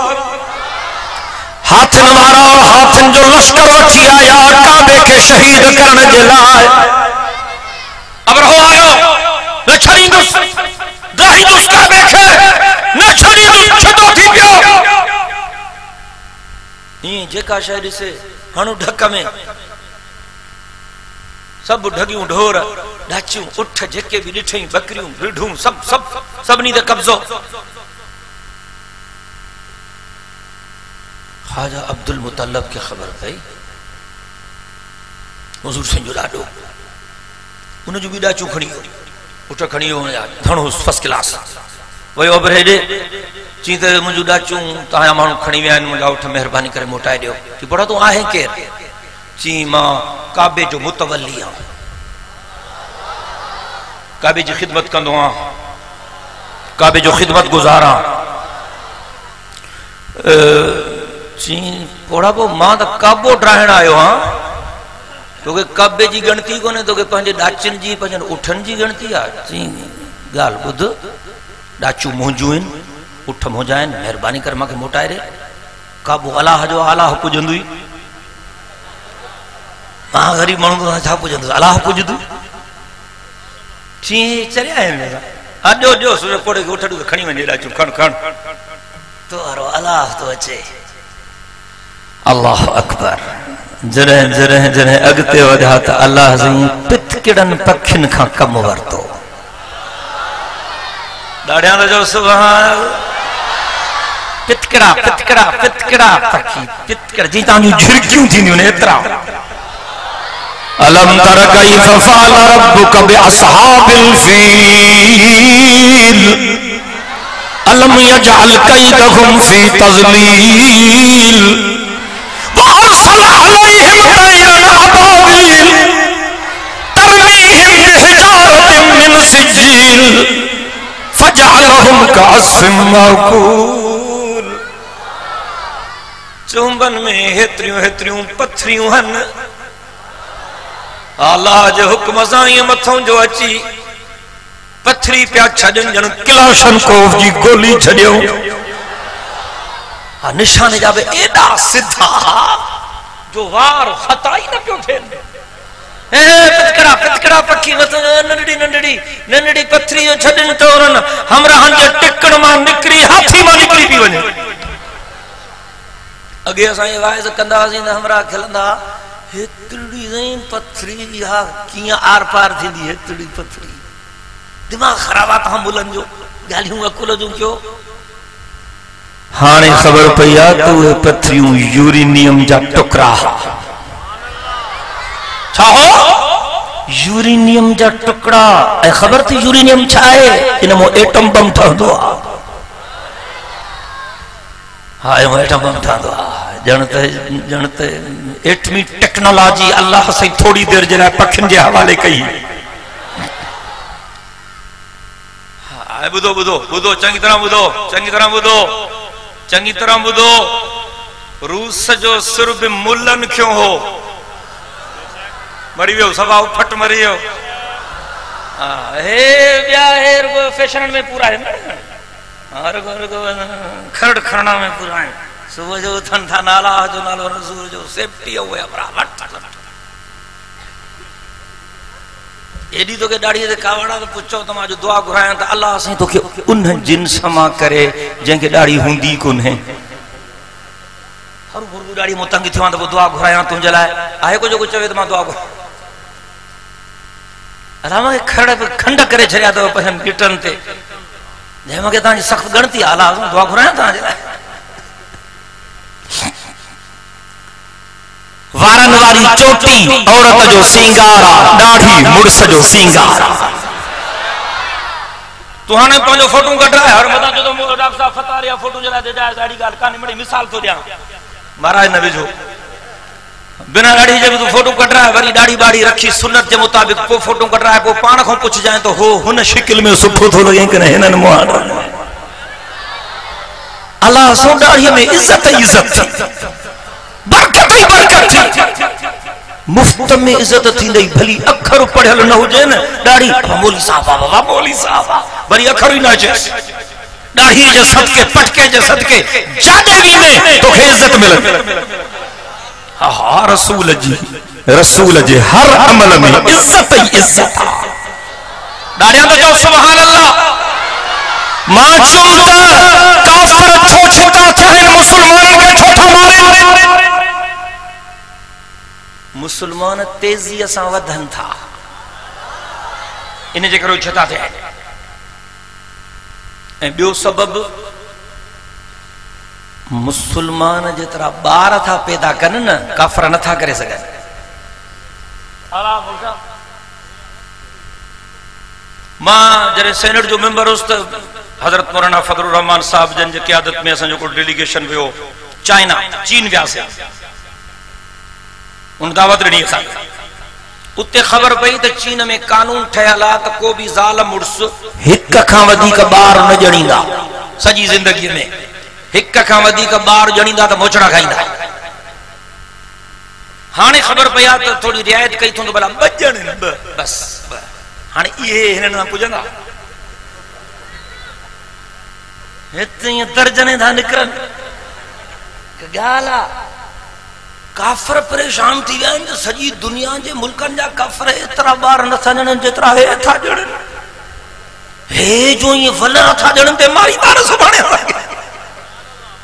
हाथन वारा हाथन जो लश्कर वठी आया काबे के शहीद करने जे लाए। अब रहो आयो न छड़ींदुस ड्राहींदुस काबे के न छड़ींदुस छतो थी पियो। ये जेका शय ॾिसे हणु ढक में सब ढगियूं ढोर ढाचियूं उठ जेके भी ॾिठई बकरियूं भिडूं सब सब सभिनी ते कब्ज़ो। ख्वाजा अब्दुल मुतल्लब के खबर पई हुजूर संजो ॾाॾो उन जो भी ॾाचूं खणी उठ खणी थणो फर्स्ट क्लास वयो अबरे ॾे चई त मुंहिंजूं ॾाचूं तव्हांजा माण्हू खणी विया आहिनि मुंहिंजा उठ महिरबानी करे मोटाए ॾियो। चई बड़ा तूं आहे केरु? चई मां काबे जो मुतवली आहियां काबे जी ख़िदमत कंदो आहियां काबे जो ख़िदमत गुज़ार आहियां। चई पोड़ा पो मां त काबो ड्राइण आयो आहियां तोखे काबे जी गणती कोन्हे तोखे पंहिंजे ॾाचिन जी पंहिंजनि उठनि जी गणती आहे। चई ॻाल्हि ॿुध ॾाचूं मुंहिंजूं आहिनि उठ मुंहिंजा आहिनि महिरबानी करे मूंखे मोटाए ॾे। काबो अलाह जो अलाह पुॼंदुई मां ग़रीब माण्हू छा पुॼंदुसि अलाह पुॼंदुई। चई चरिया आहिनि हा ॾियो ॾियो सूर पोड़े खे उठ ॾियो खणी वञे ॾाचूं खण खण तो वारो अलाह तो अचे। अल्लाह अकबर। जॾहिं जॾहिं जॾहिं अॻिते वधिया त अलाह जी पितकिड़नि पखियुनि खां कमु वरितो। ॾाढियां जो सुभान पितकिड़ा पितकिड़ा पितकिड़ा पखी पितकिड़ जी तव्हांजूं झिरकियूं थींदियूं आहिनि एतिरा। अलम तर कैफ फ़अल रब्बुक बिअस्हाबिल फ़ील अलम यजअल कैदहुम फ़ी तज़लील वअरसल अलैहिम तैरन अबाबील तरमीहिम बिहिजारतिन मिन सिज्जील फजअलहुम कअस्फिन मअकूल। चुंबन में हेतरियूं हेतरियूं पथरियूं हन अल्लाह जे हुक्म सां इएं मथों जो अची पथरी पिया छॾनि ॼण किलाशनकोफ जी गोली छॾियो। हा निशाने जा बि एॾा सिधा जो वार ख़ता ई न पियो थियनि। पितकड़ा पितकड़ा पखी नंढड़ी नंढड़ी नंढड़ी पथरी छॾनि टोरनि हमराहनि जे टिकण मां निकिरी हाथी मां निकिरी पई वञे। अॻे असां इहे वाइज़ कंदा हुआसीं त हमरा खिलंदा हेतरी पथरी हा कीअं आर पार थींदी हेतरी पथरी दिमाग़ ख़राब आहे तव्हां मुलनि जो ॻाल्हियूं अकुल जूं कयो। हाणे ख़बर पई आहे त उहे पथरियूं यूरेनियम जा टुकड़ा छा हो यूरेनियम जा टुकड़ा। ऐं ख़बर थी यूरेनियम छा आहे? इन मां एटम बम ठहंदो आहे। हा एटम बम ठहंदो आहे ॼण त एटमी टेक्नोलॉजी अल्लाह से थोड़ी देर जे लाइ पखियुनि जे हवाले कई। हा ॿुधो ॿुधो ॿुधो चङी तरह ॿुधो चङी तरह ॿुधो चङी तरह ॿुधो। रूस जो सिर बि मुल्हनि खियो हो मरी वियो सभा फट मरी वियो। हे ॿिया हे रुगो फैशन में पूरा आहिनि रुगो रुगो खरड़ खरणा में पूरा आहिनि। सुबुह जो उथनि था नाला जो नालो रसूल जो सेफ्टी हुए एडी तोखे दाढ़ीअ ते कावड़ा त पुछो त मां जो दुआ घुरायां त अल्लाह साईं तोखे उन जिन्स मां करे जंहिंखे दाढ़ी हूंदी कोन्हे हर भुरबू दाढ़ी मूं तंग थियो आहे त पोइ दुआ घुरायां तुंहिंजे लाइ आहे को जेको चवे त मां दुआ घुरायां। अलाह मूंखे खड़ खंड करे छॾिया अथव पंहिंजनि गिटनि ते जंहिं मूंखे तव्हांजी सख़्तु गणती आहे अलाह दुआ घुरायां तव्हांजे लाइ। वारन वारी चोटी औरत जो सिंगार दाढ़ी मुड़स जो सिंगार। तू हाणे पंहिंजो फोटो कढाए हर मथां जो डॉक्टर साहब फतारिया फोटो जे लाइ जायज़ ॾाढी ॻाल्हि कान्हे मिड़ी मिसाल थो ॾियां महाराज न विझो बिना दाढ़ी जे बि तू फोटो कढाए वरी दाढ़ी बाड़ी रखी सुन्नत जे मुताबिक़ पोइ फोटो कढाए पोइ पाण खां पुछजांइ त हो हुन शिकिल में सुठो थो लॻे कि न हिननि मुंहुं अल्लाह सो दाढ़ीअ में इज़त ई इज़त बरकत ही बरकत थी मुफ्त में इज्जत थी नहीं, भली अखर पढ़ियल न हुजे न दाढ़ी मौली साहब बाबा मौली साहब वरी अखर ही न अचे, दाढ़ी जे सदके पटके जे सदके जादे भी में तोखे इज्जत मिले। हा रसूल जी हर अमल में इज्जत ही इज्जत। दाढ़िया तो चओ सुभान अल्लाह। मां चुमता काफिर छो छिका थियन मुसलमानन के छोथा मारे। मुसलमान तेजी सां वधन था, इन जे करे छता थे। ऐं ॿियो सबब मुसलमान जेतरा बार था पैदा कन न काफिर नथा करे सघन। मां जॾहिं सेनेट जो मेंबर हुउसि त हज़रत मौलाना फजलुर रहमान साहब जन जे क़यादत में असांजो कोई डेलीगेशन वियो चाइना चीन वियासीं। उन दावत ॾिनी असां, उते ख़बर पई त चीन में कानून ठहियल आहे त को बि ज़ाल मुड़ुस हिक खां वधीक ॿार न ॼणींदा। सॼी ज़िंदगीअ में हिक खां वधीक ॿार ॼणींदा त मोचड़ा खाईंदा। हाणे ख़बर पई आहे त थोरी रियायत कई थो त भला ॿ ॼण बस। हाणे इहे हिननि सां पुॼंदा, हिते ईअं दर्जने था निकिरनि। ॻाल्हि आहे काफिर परेशान थी विया आहिनि त सॼी दुनिया जे मुल्कनि जा काफिर एतिरा ॿार नथा ॼणनि जेतिरा हे था ॼणनि। हे जो ईअं वलर था ॼणनि ते मारी ॿार सुभाणे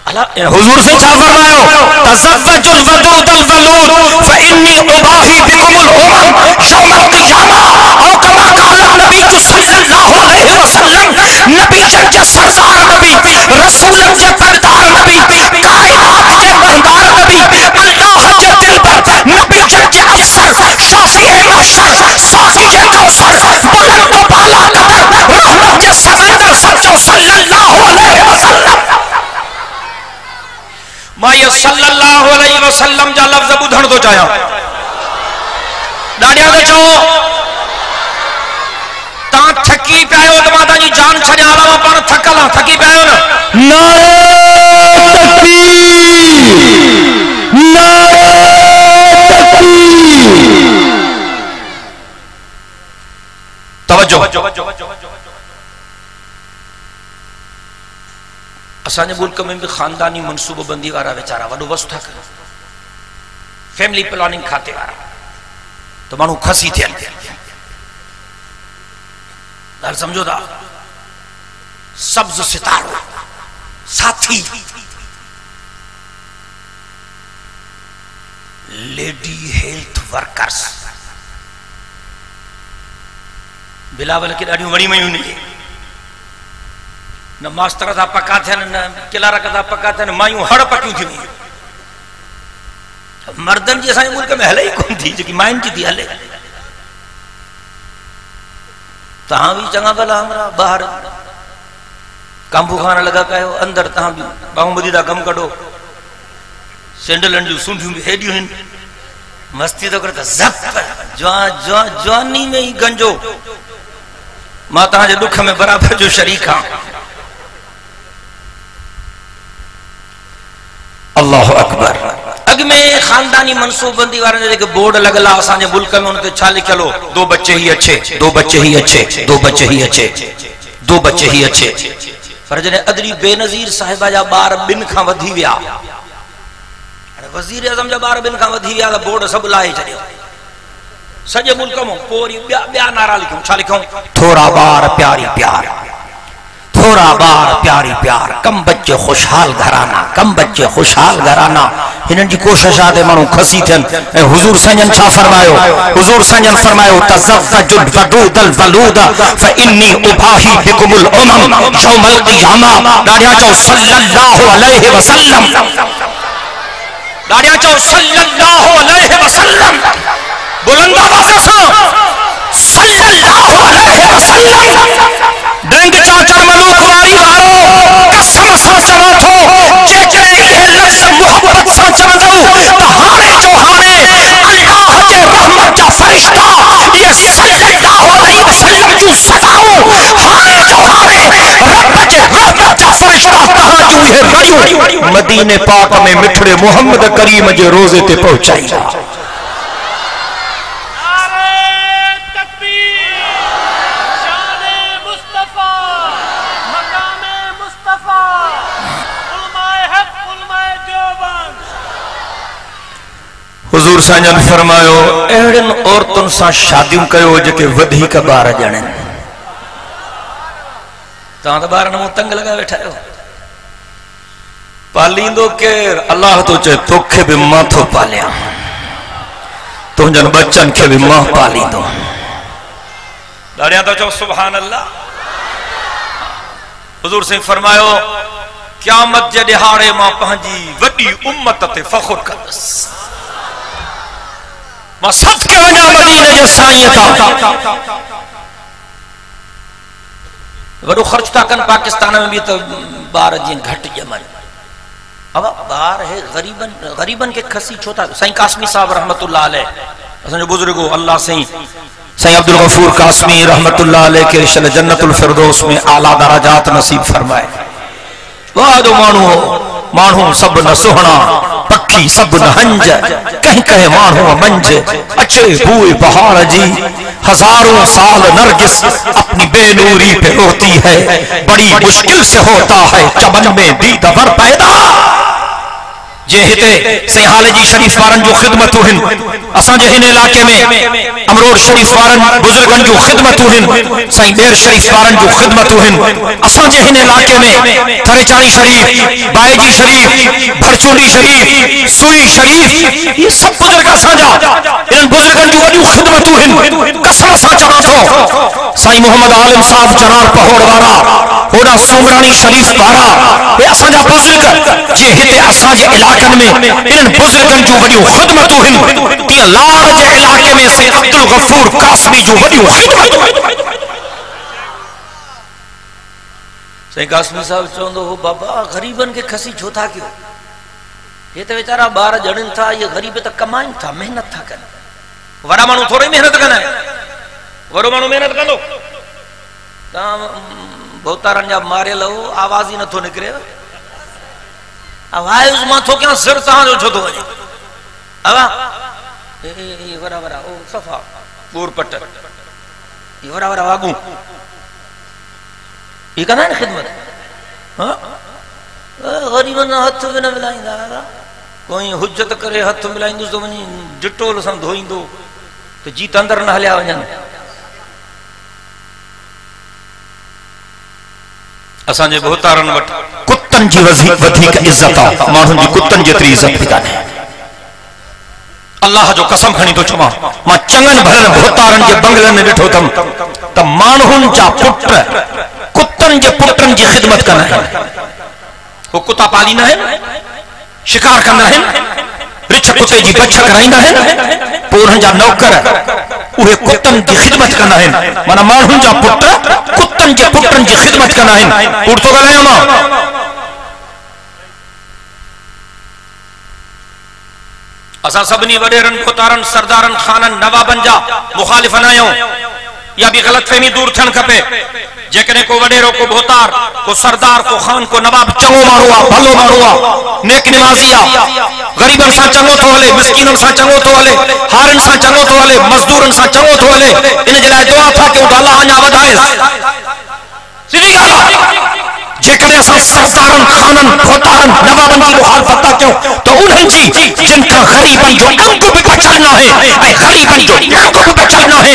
हुजूर से छा फरमायो, तज़व्वजुल वदूदल वलूद फइन्नी उबाही बिकुमुल उमम यौमल क़ियामा। औ कमा क़ाल नबी सल्लल्लाहु अलैहि वसल्लम। नबी जन जे सरदार नबी, रसूलन जे परदार नबी, कायनात जे महदार नबी, अल्लाह जे दिलबर नबी जन जे अफसर, शाफी महशर, साकी जे कौसर, बुलंद तो बाला कदर, रहमत जे समंदर सच्चो सल्लल्लाहु अलैहि वसल्लम। मां ये सल्लल्लाहु अलैहि वसल्लम जा लफ्ज़ ॿुधण थो चाहियां। ॾाढिया त चओ तव्हां थकी पिया आहियो त मां तव्हांजी जान छॾियां हलां, मां पाण थकल आहियां। थकी पिया आहियो न? नारे तकबीर, नारे तकबीर। तवज्जो। असांजे मुल्क में भी खानदानी मनसूबबंदी वारा वेचारा वॾो वस्तु था कनि, फैमिली प्लानिंग खाते वारा, तो माण्हू खसी थियनि। ॻाल्हि सम्झो था? सब्ज़ सितारो साथी लेडी हेल्थ वर्कर्स बिलावल खे ॾाढियूं वणी वयूं आहिनि। न मास्टर था पका थियनि, न क्लार्क था पका थियनि, मायूं हड़ पकियूं थी वयूं। मर्दनि जी असांजे मुल्क में हले ई कोन थी जेकी मायुनि जी थी हले। तव्हां बि चङा भला हमरा ॿाहिरि कांबू खान लॻा पिया आहियो, अंदरि तव्हां बि बाहुबली था कमु कढो, सैंडलनि जूं सूंढियूं बि हेॾियूं आहिनि, मस्ती थो करे त ज़प जवानी में ई गंजो। मां तव्हांजे ॾुख में बराबरि जो शरीक आहियां। अल्लाह अकबर। अग में खानदानी मनसूबबंदी वाले जो बोर्ड लगल आहे असांजे मुल्क में, उन ते छा लिखियल हो? दो बच्चे ही अच्छे, दो बच्चे ही अच्छे, दो बच्चे ही अच्छे, दो बच्चे ही अच्छे। पर जॾहिं अदरी बेनज़ीर साहिबा जा ॿार ॿिनि खां वधी विया, वज़ीर आज़म जा ॿार ॿिनि खां वधी विया त बोर्ड सभु लाहे छॾियो सॼे मुल्क में। पोइ वरी ॿिया नारा लिखूं। छा लिखूं? थोड़ा ॿार प्यारी प्यार, थोड़ा बार प्यारी प्यार, कम बच्चे खुशहाल घराना, कम बच्चे खुशहाल घराना। हिननि जी कोशिश आहे माण्हू खसी थियनि। ऐं हुजूर संजन छा फरमायो? हुजूर संजन फरमायो तज़व्वजुल वदूदल वलूद फइन्नी उबाही बिकुमुल उमम यौमल क़ियामा। ॾाढिया चओ सल्लल्लाहु अलैहि वसल्लम। ॾाढिया चओ सल्लल्लाहु अलैहि वसल्लम। बुलंद आवाज़ सां सल्लल्लाहु अलैहि वसल्लम। ड्रिंक चाचर मलूक वारी वारो कसम सां चवां थो, जेकॾहिं इहे लफ़्ज़ मोहब्बत सां चवंदो त हाणे जो हाणे अल्लाह जे रहमत जा फरिश्ता इहे सल्लल्लाहु अलैहि वसल्लम जूं सदाऊं हाणे जो हाणे रब जे रहमत जा फरिश्ता तव्हां जूं इहे रड़ियूं मदीने पाक में मिठड़े मोहम्मद करीम जे रोज़े ते पहुचाईंदा। हुजूर साईं फरमायो अहिड़िन औरतुनि सां शादियूं कयो जेके वधीक ॿार ॼणनि। तव्हां त ॿारनि मूं तंग लॻा वेठा आहियो। पालींदो केर? अल्लाह तो चए तोखे बि मां थो पालियां, तुंहिंजनि बच्चनि खे बि मां पालींदो। ॾाढियां था चओ सुभान अल्लाह। हुजूर साईं फरमायो क़यामत जे ॾिहाड़े मां पंहिंजी वॾी उम्मत ते फ़ख्रु कंदुसि। मां सदके वञा मदीने जे साईं तां। वॾो ख़र्च था कनि पाकिस्तान में बि त ॿार जीअं घटि ॼमनि। अब ॿार हे ग़रीबन के खसी छो था। साईं कासमी साहब रहमतुल्लाह अलैह असांजो बुजुर्ग अल्लाह साईं अब्दुल गफूर कासमी रहमतुल्लाह अलैह के जन्नतुल फिरदौस में आला दराजात नसीब फरमाए। वाह जो माण्हू सब न सुहणा, पखी सब न हंज, कहीं कहीं माण्हू मंज, अचे बूए बहार जी, हजारों साल नरगिस अपनी बेनूरी पे रोती है, बड़ी मुश्किल से होता है चमन में दीदार पैदा। जे हिते साईं हालेजी शरीफ वारन जो ख़िदमतूं हिन, असांजे हिन इलाके में अमरोड शरीफ वारन बुजुर्गन जो ख़िदमतूं हिन, साईं डेर शरीफ वारन जो ख़िदमतूं हिन। असांजे हिन इलाके में थरेचाणी शरीफ, बाएजी शरीफ, भरचूंडी शरीफ, सुई शरीफ, ये सब बुजुर्ग असांजा इन बुजुर्गन जो वॾियूं ख़िदमतूं हिन। कसम सां चवां थो साईं मोहम्मद आलिम साहब चनार पहोड़ वारा, होड़ा सोमरानी शरीफ वारा, ये असांजा बुजुर्ग जे हिते असांजे इलाकनि में इन बुजुर्गन जो वॾियूं ख़िदमतूं हिन। तीअं लाड़ जे इलाके में साईं अब्दुल गफूर कासमी जो वॾियूं ख़िदमतूं हिन। साईं कासमी साहब चवंदो हो बाबा ग़रीबन के खसी छो था कयो? ये तो वेचारा ॿार ॼणनि था, ये ग़रीब त कमाइनि था, मेहनत था कनि। वॾा माण्हू थोड़ी मेहनत कंदा आहिनि, वॾो माण्हू मेहनत कंदो। तव्हां भोतारनि जा मारियल हो, आवाज़ ही नथो निकिरे। आवाज़ मां थो कयां, सिर तव्हांजो छो थो वञे? अवा वॾा वॾा ओ सफ़ा ॿोर पट, ये वॾा वॾा वागू ये कंदा आहिनि ख़िदमत। ग़रीबनि सां हथ बि न मिलाईंदा। कोई हुजत करे हथ मिलाईंदुसि त वञी डिटोल सां धोईंदो त जीत अंदरि न हलिया वञनि। असांजे भोतारनि वटि कुतनि जी वधीक इज़त आहे, माण्हुनि जी कुतनि जेतिरी इज़त बि कान्हे। अल्लाह जो कसम खणी थो चवां, मां चङनि भरनि भोतारनि जे बंगलनि में ॾिठो अथमि त माण्हुनि जा पुट कुतनि जे पुटनि जी ख़िदमत कंदा आहिनि। वो कुता पालींदा आहिनि, शिकार कंदा आहिनि, रिछ कुते जी बछ कराईंदा आहिनि, पोइ उन्हनि जा नौकर उहे कुतनि जी ख़िदमत कंदा आहिनि। माना माण्हुनि जा पुट कुतनि जे पुटनि जी ख़िदमत कंदा आहिनि। कूड़ थो ॻाल्हायां मां? असां सभिनी वॾेरनि भोतारनि सरदारनि खाननि नवाबनि जा मुखालिफ़ न आहियूं। या भी ग़लतफ़हमी दूर थियणु खपे। जेकॾहिं को वॾेरो, को भोतार, को सरदार, को खान, को नवाब चङो माण्हू आहे, भलो माण्हू आहे, नेक निमाज़ी आहे, ग़रीबनि सां चङो थो हले, मिस्कीननि सां चङो थो हले, हारनि सां चङो थो हले, मज़दूरनि सां चङो थो हले, इन जे लाइ दुआ था कयूं त अल्लाह अञा वधाएसि। सिधी ॻाल्हि आहे। जेकॾहिं असां सरदारनि, खाननि, भोतारनि, नवाबनि जी मुखालफ़त था कयूं त उन्हनि जी जिन खां ग़रीबनि जो अंग बि बचल न आहे ऐं ग़रीबनि जो ॾंग बि बचल न आहे,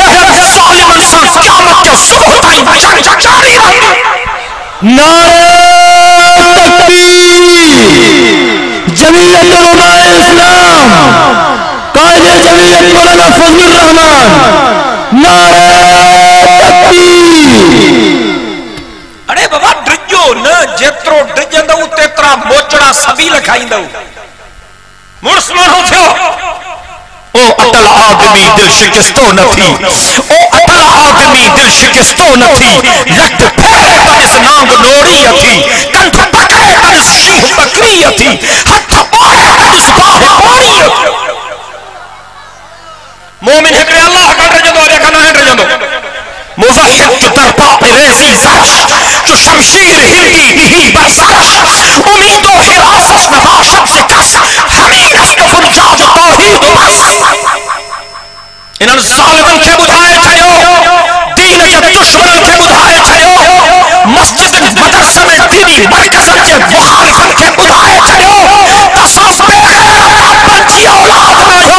अहिड़नि ज़ालिमनि सां क़यामत जो सुबुह ताईं जंग जारी रहंदी। नारे तकबीर। जमीयत उलमाए इस्लाम, कायदे जमीयत मौलाना फजलुर रहमान, नारे तकबीर। अरे बाबा ड्रिजो न, जेतिरो ड्रिजंदव तेतिरा मोचड़ा सबील खाईंदव। मुड़स माण्हू थियो, ओ अटल आदमी दिल शिकस्तो न थी, ओ अटल आदमी दिल शिकस्तो न थी, लट फेरे तनिस नांग नोड़ी थी, कंठ पकड़े तनिस शीह बकरी थी, हथ पाए तनिस बाह पाणी। मोमिन हिकड़े अल्लाह का रजंदो, ॿिए खां न रजंदो। मुज़हिद जो दरपा पे रेज़ी ज़रश, जो शमशीर हिंदी दिही बरसरश, उम्मीदों हिरासत नवाशब से कस, हमें रस्त फुलजाद तौहीद बस। इन्हनि ज़ालिमनि खे ॿुधाए छॾियो, दीन जे दुश्मननि खे ॿुधाए छॾियो, मस्जिद मदरसे में दीनी मरकज़नि जे मुखालिफ़नि खे ॿुधाए छॾियो त असां बेग़ैरत बापनि जी औलाद न आहियूं।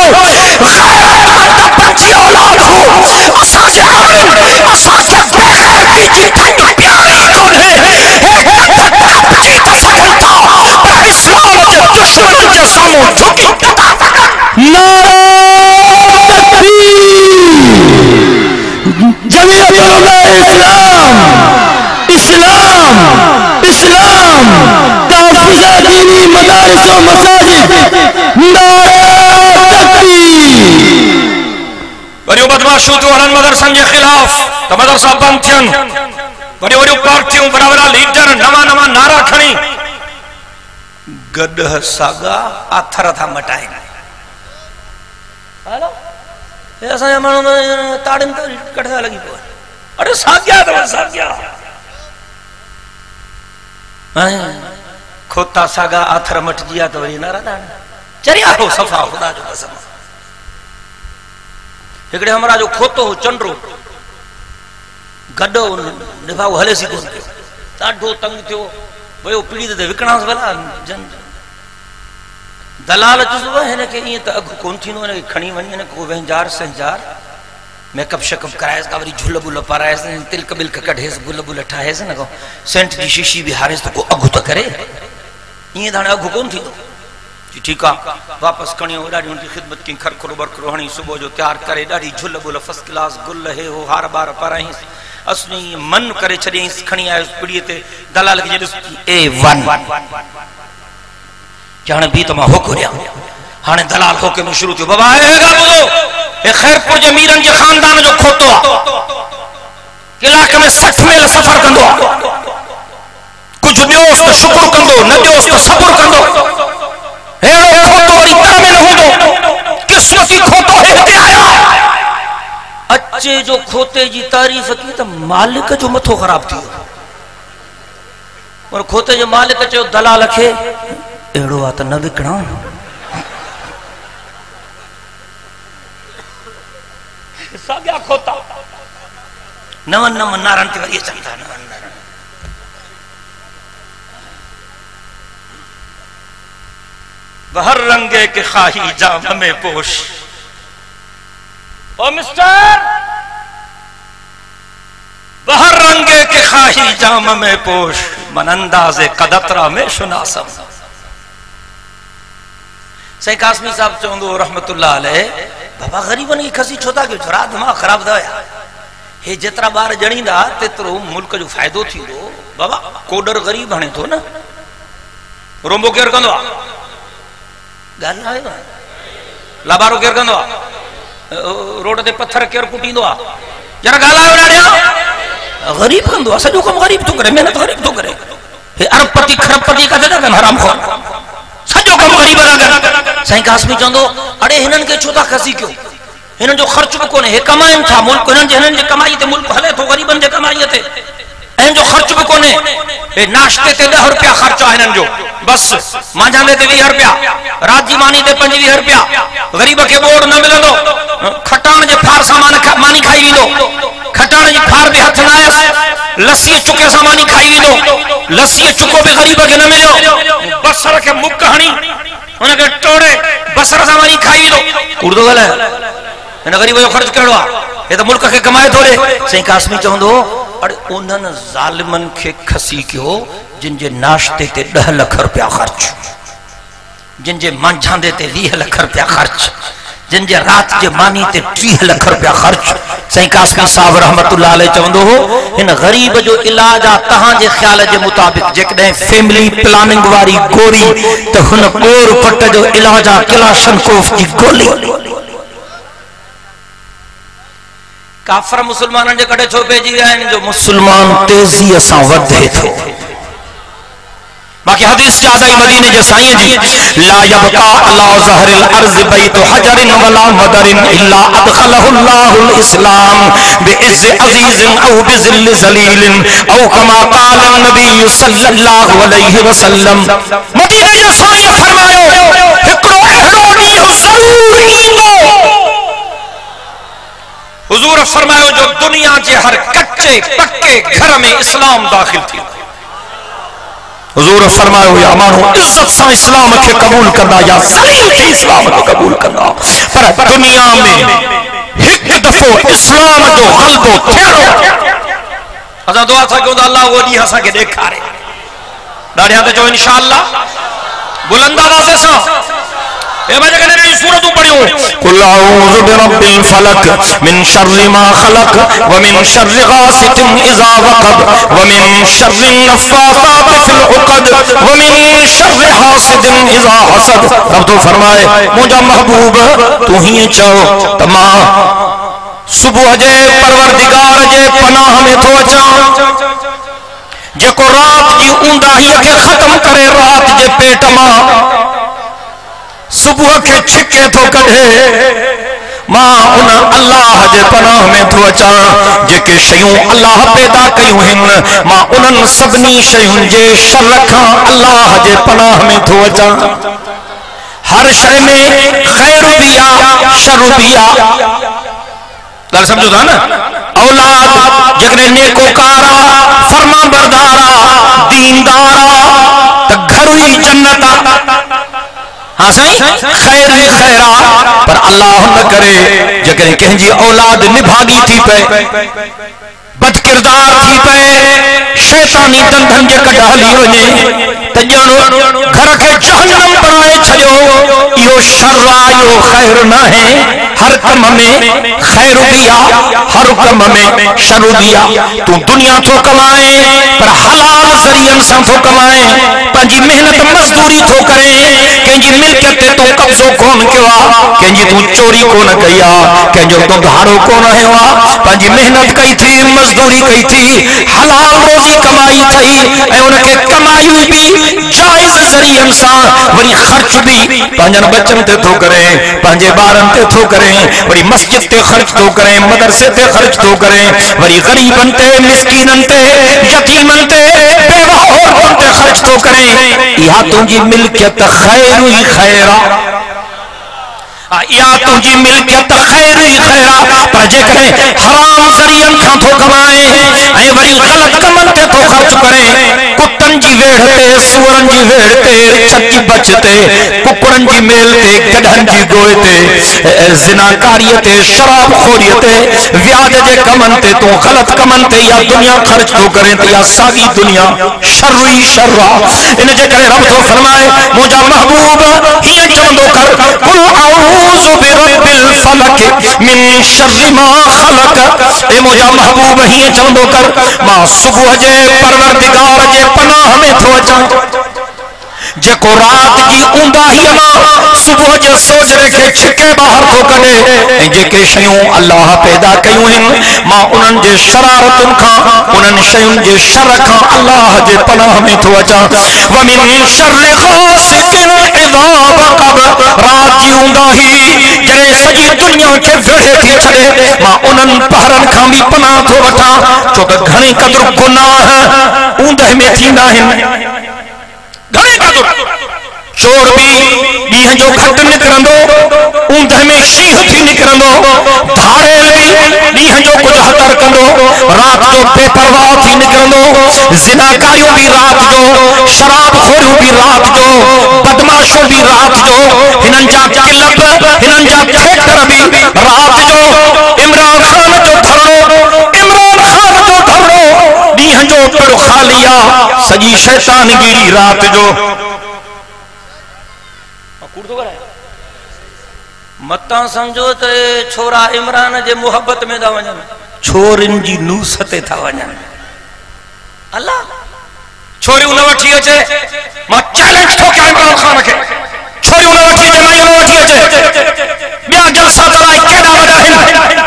मशहूर हलन मदरसन के खिलाफ तो मदरसा बंद थियन वरी वरी पार्टियों बराबर लीडर नवा नवा नारा खणी गड सागा आथर था मटाइन हेलो ये असा मानो ताड़न तो कटदा लगी पो अरे साग्या तो साग्या खोता सागा आथर मट जिया तो वरी नारा दान चरिया हो सफा खुदा जो कसम एकड़े हमरा जो खोतो हो चंड्रो गड्डो निभाव हले सी कोन थियो ॾाढो तंग थियो वयो पीड़ी ते विकणास भला जन दलाल चुसो हिन के इए त अघ कोन थीनो ने खणी वणी ने को वंजार संजार मेकअप शकअप करायस का वरी झुल बुल पारायस तिलक बिलक कढेस बुल बुल ठाहेस न को सेंट जी शीशी भी हारेस तो को अघ तो करे इए दाने अघ कोन थींदो जी ठीक है वापस खणी ॾाढी उनकी खिदमत की खरखरो बरखरो हणी सुबह जो तैयार करे ॾाढी झुल बुल फर्स्ट क्लास गुल है हो हार बार पाराई असली मन करे छॾे खणी आयो पीड़ीअ ते दलाल के A1 जाने भी तो मैं होको दिया हाने दलाल होके में शुरू थियो बाबा ए ॻाल्हि ॿुधो ए खैरपुर जे मीरन जे खानदान जो खोतो इलाके में 60 मेल सफर कंदो कुछ ॾियोस तो शुक्र कंदो न ॾियोस तो सब्र कंदो हेड़ो खोतो वरी कर में न हूंदो किस्मती खोतो हिते आया अचे जो खोते जी तारीफ की तो मालिक जो मथो खराब थी और खोते जो मालिक चयो दलाल खे एड़ो आ त न विकणा साग्या खोता नवन नवन नारन ते वरी चंदा नवन नारन बहर रंगे के खाही जाम में पोश ओ मिस्टर बहर रंगे के खाही जाम में पोश मन अंदाज़े कदतरा में शुनासम सही कासमी साहब चवंदो रहमतुल्लाह अलैह बाबा गरीबन की खसी छोता के जरा दिमाग खराब दया हे जेतरा बार जणींदा तेतरो मुल्क जो फायदो थींदो बाबा कोडर गरीब हणे तो न रोंबो केर कंदो गाल ना है लाबारो केर कंदो रोड ते पत्थर केर कुटींदो जरा गालायो डाडिया गरीब कंदो सजो कम गरीब तो करे मेहनत गरीब तो करे हे अरबपति खरबपति का दादा कन हराम खोर सजो कम गरीब ना सही कासमी चंदो अरे हिनन के छोता खसी क्यों हिनन जो खर्च भी कोने हे कमाइन था मुल्क हिनन जे कमाई ते मुल्क हले तो गरीबन जे कमाई ते एन जो खर्च भी कोने हे नाश्ते ते 10 रुपया खर्च है हिनन जो बस मांझांदे ते 20 रुपया रात जी मानी ते 25 रुपया गरीब के बोर न मिलंदो खटाण जे फार सामान मानी खाई विंदो खटाण जी फार भी हाथ ना आयस लस्सी चुके सामानी खाई विंदो लस्सी चुको भी गरीब के न मिलो बसर के मुक हणी उनके टोड़े बसर सामानी खाई विंदो उर्दू गल है गरीब जो खर्च केड़ो ये तो मुल्क के कमाए थोड़े सही कासमी चवंदो अरे उन्हन जालिमन के खसी क्यों जिन जे नाश्ते ते 10 लाख रुपया खर्च जिन जे मंझांदे ते 20 लाख रुपया खर्च जिन जे रात जे मानी ते 30 लाख रुपया खर्च सही कासमी साहब रहमतुल्लाह अलैह चवंदो हो इन गरीब जो इलाज आ तहां जे ख्याल जे मुताबिक जेकॾहिं फैमिली प्लानिंग वारी गोरी तो हुन गोर पट जो इलाज आ किलाशनकोफ की गोली काफर मुसलमानन जे कटे छो पेजी आहिन जो मुसलमान तेजी सां वधे थो बाकी हदीस याद आई मदीने जे साईं जी ला यबका अला ज़हरिल अर्ज़ बैत हजरिन वला मदरिन इल्ला अदखलहु अल्लाहुल इस्लाम बिइज़्ज़ अज़ीज़िन औ बिज़िल्ल ज़लीलिन औ कमा क़ाल नबी सल्लल्लाहु अलैहि वसल्लम मदीने जे साईं फरमायो हिकड़ो अहिड़ो ॾींहुं ज़रूर ईंदो हुजूर फरमायो जो दुनिया के हर कच्चे पक्के घर में इस्लाम दाखिल थी हुजूर फरमायो या मानो इज्जत से इस्लाम के कबूल करना या जलील के इस्लाम के कबूल करना पर दुनिया में एक दफो इस्लाम जो गलबो थेड़ो असा दुआ था कि अल्लाह वो दी हसा के देखारे दाढ़िया ते जो इंशाअल्लाह बुलंद आवाज से सूरत पढ़ियो कुल अऊज़ु बिरब्बिल फलक मिन शर्रि मा खलक व मिन शर्रि गासिकिन इज़ा वक़ब व मिन शर्रि नफ़्फ़ासाति फिल उक़द व मिन शर्रि हासिदिन इज़ा हसद रब तो फरमाए मुझा महबूब तू ही चो तमा सुबह जे परवरदिगार जे पनाह में थो अचा जेको रात जी ऊंदाही के खत्म करे रात जे पेट मां सुबह के छिके थो कढे मां उन अल्लाह जे पनाह में थो अचा जेके शयूं अल्लाह पैदा कयूं हिन मां उन्हन सभनी शयुन जे शर खां अल्लाह जे पनाह में थो अचा हर शय में खैर भी आ शर भी आ गल समझो था ना औलाद जगने नेकोकारा फरमा बरदारा दीनदारा तो घर ही जन्नत हाँ सही खैर ही खैरा पर अल्लाह न करे जगने कहीं औलाद निभागी थी पे बदकिरदार थी पे शैतानी दंधन जे कढ हली वने त ॼाणो घर के जहन्नम बनाए छॾियो इहो शर आ इहो खैर न है हर कम में खैर भी आ हर कम में शर भी आ तू दुनिया थो कमाए पर हलाल ज़रियन सां थो कमाए पंहिंजी मेहनत मजदूरी थो करे कंहिंजी मिल्कियत ते तू कब्ज़ो कोन कयो आ कंहिंजी तू चोरी कोन कई आ कंहिंजो तू धाड़ो कोन हयो आ पंहिंजी मेहनत कई थी मजदूरी कई थी हलाल रोज़ी कमाई थई ऐं उनके कमाई भी जायज़ ज़रियन सां वरी ख़र्च भी पंहिंजनि बच्चन ते थो करे पंहिंजे ॿारनि ते थो करे वरी मस्जिद ते ख़र्च थो करे मदरसे ते ख़र्च थो करे वरी गरीबन ते मिस्कीनन ते यतीमन ते बेवा औरतन ते ख़र्च थो करे इहा तुंहिंजी मिल्कियत खैर ही खैरा या तुझी मिल्कियत खैर ही खैरा पर जेकॾहिं हराम ज़रियन खां थो कमाए ऐं वरी ग़लत कमन ते थो ख़र्च करे कुत्तन जी वेड़ ते सूरन जी वेड़ ते छची बच ते कुकड़न जी मेल ते गधन जी गोए ते ज़िनाकारी ते शराब खोरी ते व्याज जे कमन ते तू ग़लत कमन ते या दुनिया ख़र्च थो करे त या सागी दुनिया शर ही शर आ इन जे करे रब थो फरमाए मुंहिंजा महबूब हीअं चवंदो कर कुल औज़ु बिरब्बिल फलक मिन शर्रि मा खलक ए मुंहिंजा महबूब हीअं चवंदो कर मां सुबुह जे परवरदिगार जे पनाह में थो अचां जेको रात जी ऊंदाहीअ मां सुबुह जे सोजरे खे छिके ॿाहिरि थो कढे ऐं जेके शयूं अल्लाह पैदा कयूं आहिनि मां उन्हनि जे शरारतुनि खां उन्हनि शयुनि जे शर खां अल्लाह जे पनाह में थो अचां वमिन शर्रि गासिकिन इज़ा वक़ब रात जी ऊंदाही जॾहिं सॼी दुनिया खे वेढ़े थी छॾे मां उन्हनि पहरनि खां बि पनाह थो वठां छो त घणे क़दुरु गुनाह ऊंदहि में थींदा आहिनि घणे क़दुरु चोर भी ॾींहं जो घटि निकिरंदो ऊंदहि में शींहं थी निकिरंदो धाड़ेल भी ॾींहं जो कुझु हतर कंदो रात जो बेपरवाह थी निकिरंदो ज़िनाकारियूं भी रात जो शराब खोरियूं भी रात जो बदमाशूं भी रात जो हिननि जा क्लब हिननि जा थिएटर भी रात जो इमरान खान जो धरणो ॾींहं जो पियो ख़ाली आ सॼी शैतानगिरी रात जो मता समझो त छोरा इमरान जे मोहब्बत में था वञनि छोरिन जी नूस ते था वञनि अल्लाह छोरियूं न वठी अचे मां चैलेंज थो कयां इमरान खान खे छोरियूं न वठी अचे मां न वठी अचे ॿिया जलसा तराई केॾा वॾा आहिनि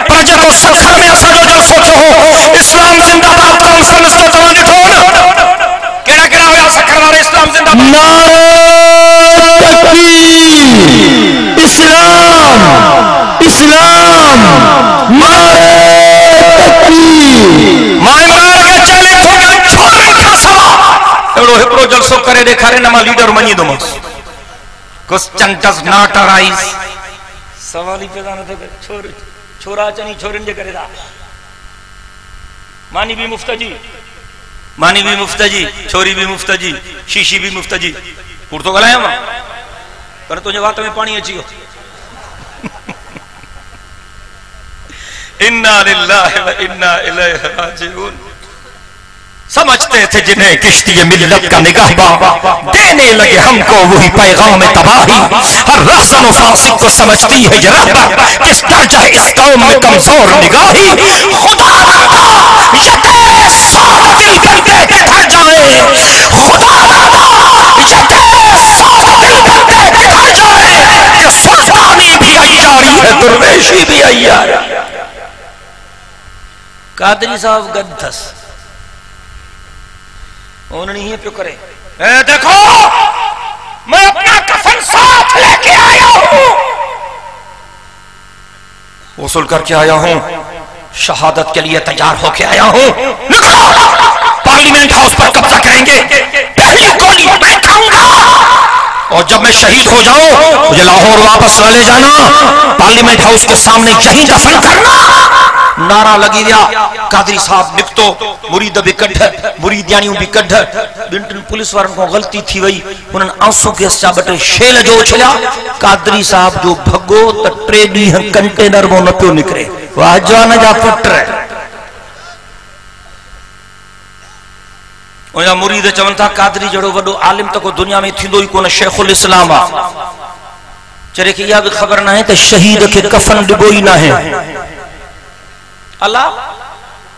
पर जेको सखर में असांजो जलसो थियो हो इस्लाम जिंदाबाद कॉन्फ्रेंस जो तव्हां ॾिठो हो न कहिड़ा कहिड़ा हुया सखर वारे इस्लाम जिंदाबाद इस्लाम मारे मां इमरान खे चैलेंज थो कयां छोरनि खां सवा अहिड़ो हिकिड़ो जलसो करे ॾेखारे न मां लीडर मञींदोमांसि क्वेश्चन डज नॉट अराइज सवाल ही पैदा न थे छोरा अचनि छोरिन जे करे था मानी भी मुफ्त जी छोरी भी मुफ्त जी शीशी भी मुफ्त जी कूड़ तो ॻाल्हायां मां पर तुझे वात में पानी अची वियो इन्ना लिल्लाहि व इन्ना इलैहि राजिऊन समझते थे जिन्हें किश्ती मिल्लत का निगाहबां देने लगे हमको वही पैगाम तबाही हर रहज़न फासिक को समझती है ये रहबर किस दर्जा इस कौम में कमजोर निगाही खुदा दादा ये तेरे साथ दिल बनते बिखर जाए खुदा दादा ये तेरे साथ दिल बनते बिखर जाए कि सुल्तानी भी अय्यारी है दुर्वेशी भी अय्यारी कादरी साहब गदस उन्होंने ही प्यो करे, देखो मैं अपना कफन साथ लेके आया हूं, वसूल करके आया हूं, शहादत के लिए तैयार होके आया हूं, पार्लियामेंट हाउस पर कब्जा करेंगे, पहली गोली मैं खाऊंगा और जब मैं शहीद हो जाऊं मुझे लाहौर वापस ले जाना, पार्लियामेंट हाउस के सामने यहीं दफन करना। नारा लगी दिया। कादरी साहब निकतो मुरीद भी कढ, मुरीदियानियों भी कढ। बिन पुलिस वारन को गलती थी वही, उन्हनि आंसू गैस जा बटे शेल जो उछलिया। कादरी साहब जो भगो त 3 ॾींहं कंटेनर मो न पियो निकरे। वाह जवान जा पुट। उनजा मुरीद चवन था कादरी जड़ो वडो आलिम तो को दुनिया में थींदो ही कोन, शेखुल इस्लाम आ। चरे कि यह भी खबर ना है तो शहीद के कफन डिबो ही ना है। अल्लाह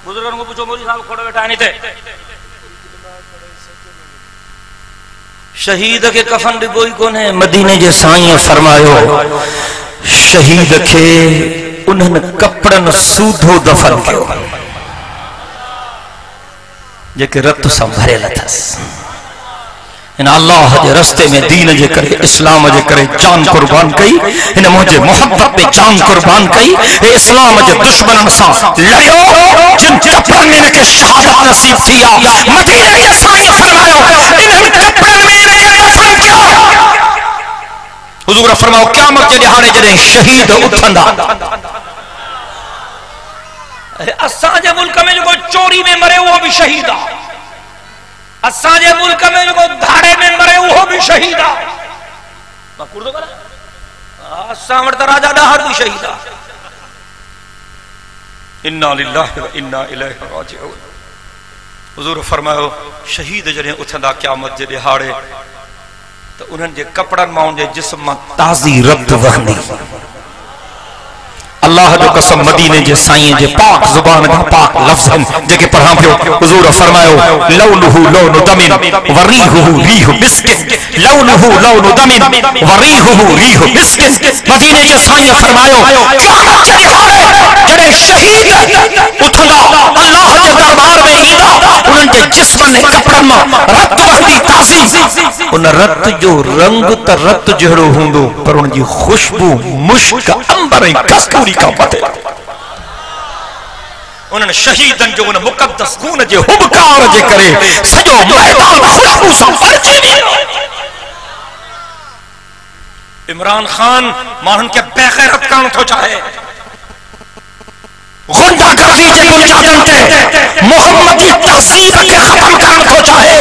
बुजुर्गों को पूछो, मौलवी साहब खोड़े बैठा नहीं थे, शहीद के कफन डिबो ही कोन है। मदीने जे साईं फरमायो शहीद के उन्हनि कपड़न सूधो दफन कियो जेके रत सां भरियल अथसि। इन अल्लाह के रस्ते में दीन जे करे, इस्लाम जे करे जान कुर्बान कई, इन मुझे मोहब्बत में जान कुर्बान कई। हे इस्लाम जे दुश्मनन सा लड़ियो, जिन कपड़न में इनके शहादत नसीब थिया। मदीने के साईं फरमायो इन कपड़न में इनके दफन कियो। हुजूर फरमाओ क़यामत जे ॾिहाड़े जॾहिं शहीद उथंदा, असांजे मुल्क में जो चोरी में मरे वो भी शहीद आ, असांजे मुल्क में जो धाड़े में मरे वो भी शहीद आ। असां वटि त राजा ॾाहर भी शहीद आ। इन्ना लिल्लाहि व इन्ना इलैहि राजिऊन। हुजूर फरमायो शहीद जॾहिं उथंदा क़यामत जे ॾिहाड़े त उन्हनि जे कपड़नि मां उनजे जिस्म मां ताज़ी रत वहंदी। अल्लाह जो कसम मदीने जे साईं जे पाक जुबान का पाक लफ्ज़न जेके पढ़ा पियो। हुजूर फरमायो लौनुहु लौनु दमिन व रीहुहु रीहु मिस्किन, लौनुहु लौनु दमिन व रीहुहु रीहु मिस्किन। मदीने जे साईं फरमायो क़यामत जे ॾिहाड़े जॾहिं शहीद उथंदा अल्लाह जे दरबार में ईंदा, उन्हनि जे जिस्म ने कपड़न मां रत वहंदी ताज़ी। उन रत जो रंग त रत जहिड़ो हूंदो, पर उन जी खुशबू मुश्क अंबर ऐं कस्तूरी का पते। उन्हनि शहीदन जो उन मुक़द्दस खून जे हुबकार जे करे सॼो मैदान खुशबू सां भरिजी वियो। इमरान खान माण्हुनि खे बेग़ैरत करणु थो चाहे, गुंडागर्दी जे बुनियादनि ते मोहम्मदी तहज़ीब खे ख़त्म करणु थो चाहे,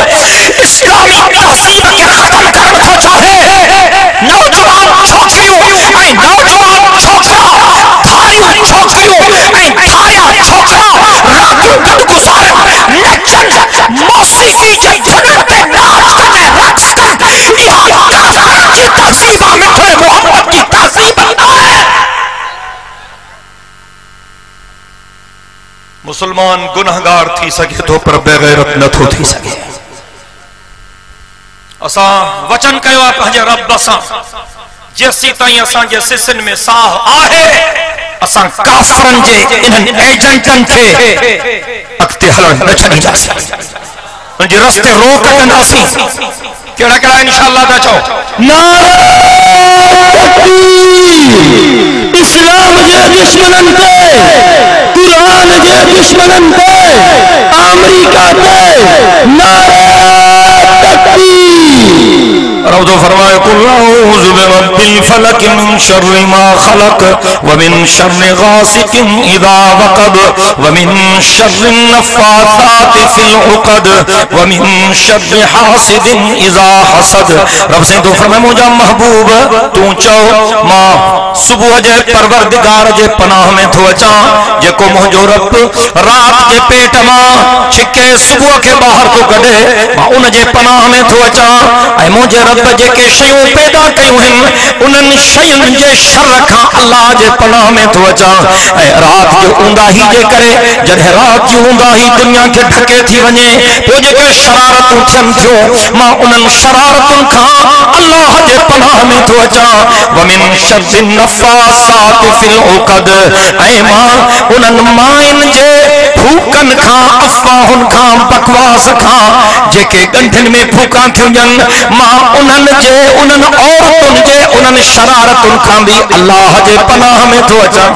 इस्लामी तहज़ीब खे ख़त्म करणु थो चाहे। नौजवान छोकिरियूं ऐं नौजवान छोकरा, धारियूं छोकिरियूं ऐं धारिया छोकरा रातियूं गॾु गुज़ारनि, नचनि, मौसीक़ी जे धुननि ते नाच कनि, रक़्स कनि। इहा काफ़िरनि जी तहज़ीब आहे, मिठड़े मोहम्मद जी तहज़ीब आहे। मुसलमान गुनहगार थी सके तो पर बेगैरत न थो थी सके। असां वचन कयो आहे पंहिंजे रब सां, जेसी ताईं असांजे सिसिन में साह आहे असां काफ़िरनि जे इन्हनि एजेंटनि खे अॻिते हलण न छॾींदासीं, उनजे रस्ते रोक कंदासीं। कहिड़ा कहिड़ा इंशाअल्लाह था चओ? नारे तकबीर। इस्लाम जे दुश्मनन ते, कुरान जे दुश्मनन ते, अमेरिका ते नारे तकबीर। रौज़ो फरमाए कुल अऊज़ु बिरब्बिल फलक मिन शर्रि मा खलक व मिन शर्रि गासिकिन इज़ा वक़ब व मिन शर्रि नफ़्फ़ासाति फिल उक़द व मिन शर्रि हासिदिन इज़ा हसद। रब से तो फरमाए मुंहिंजा महबूब तू चओ मां सुबुह जे परवरदिगार जे पनाह में थो अचां, जेको मुंहिंजो रब रात जे पेट मां छिके सुबुह के बाहर थो कढे, मां उन जे पनाह में थो अचां। ऐं मुंहिंजे रब जेके शयूं पैदा कयूं आहिनि उन्हनि शयुनि जे शर खां अल्लाह जे पनाह में थो अचां। ऐं रात जो ऊंदाही जे करे जॾहिं रात जी ऊंदाही दुनिया खे ढके थी वञे, पोइ जेके शरारतूं थियनि थियूं मां उन्हनि शरारतुनि खां अल्लाह जे पनाह में थो अचां। व मिन शर्रि नफ़्फ़ासाति फिल उक़द, ऐं मां उन्हनि माइन जे फूकन खां अफवाहुन खां बकवास खां जेके गंढन में फूका थियूं मां उन्हनि जे उन्हनि औरतुनि जे उन्हनि शरारतुनि खां भी अल्लाह जे पनाह में थो अचां।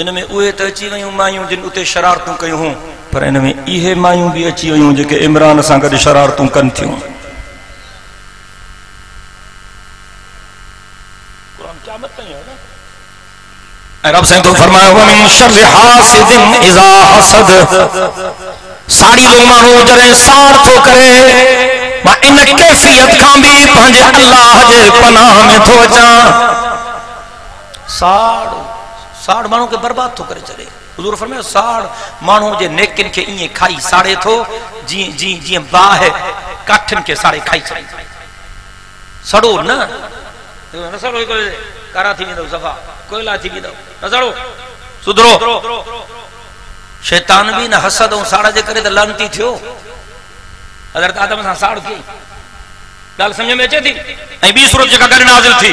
इन में उहे त अची वयूं मायूं जिन उते शरारतूं कयूं हुयूं, पर इन में इहे मायूं भी अची वयूं जेके इमरान सां गॾु शरारतूं कनि थियूं। रब साईं तो फरमायो वमिन शर्रि हासिदिन इज़ा हसद, साड़ी लो माण्हू जॾहिं साड़ थो करे मां इन कैफियत खां भी पंहिंजे अल्लाह जे पनाह में थो अचां। साड़ माण्हू खे बर्बाद थो करे छॾे। हुज़ूर फरमायो साड़ माण्हू जे नेकिन खे ईअं खाई साड़े थो जीअं बाहि काठिन खे साड़े खाई छॾे। सड़ो न सड़ो, कारा थी वेंदव, सफ़ा कोयला थी वेंदव, न सड़ो, सुधरो। शैतान भी न हसद ऐं साड़ जे करे त लानती थियो। हज़रत आदम सां साड़ थी, ॻाल्हि सम्झ में अचे थी। ऐं ॿी सूरत जेका गॾु नाज़िल थी,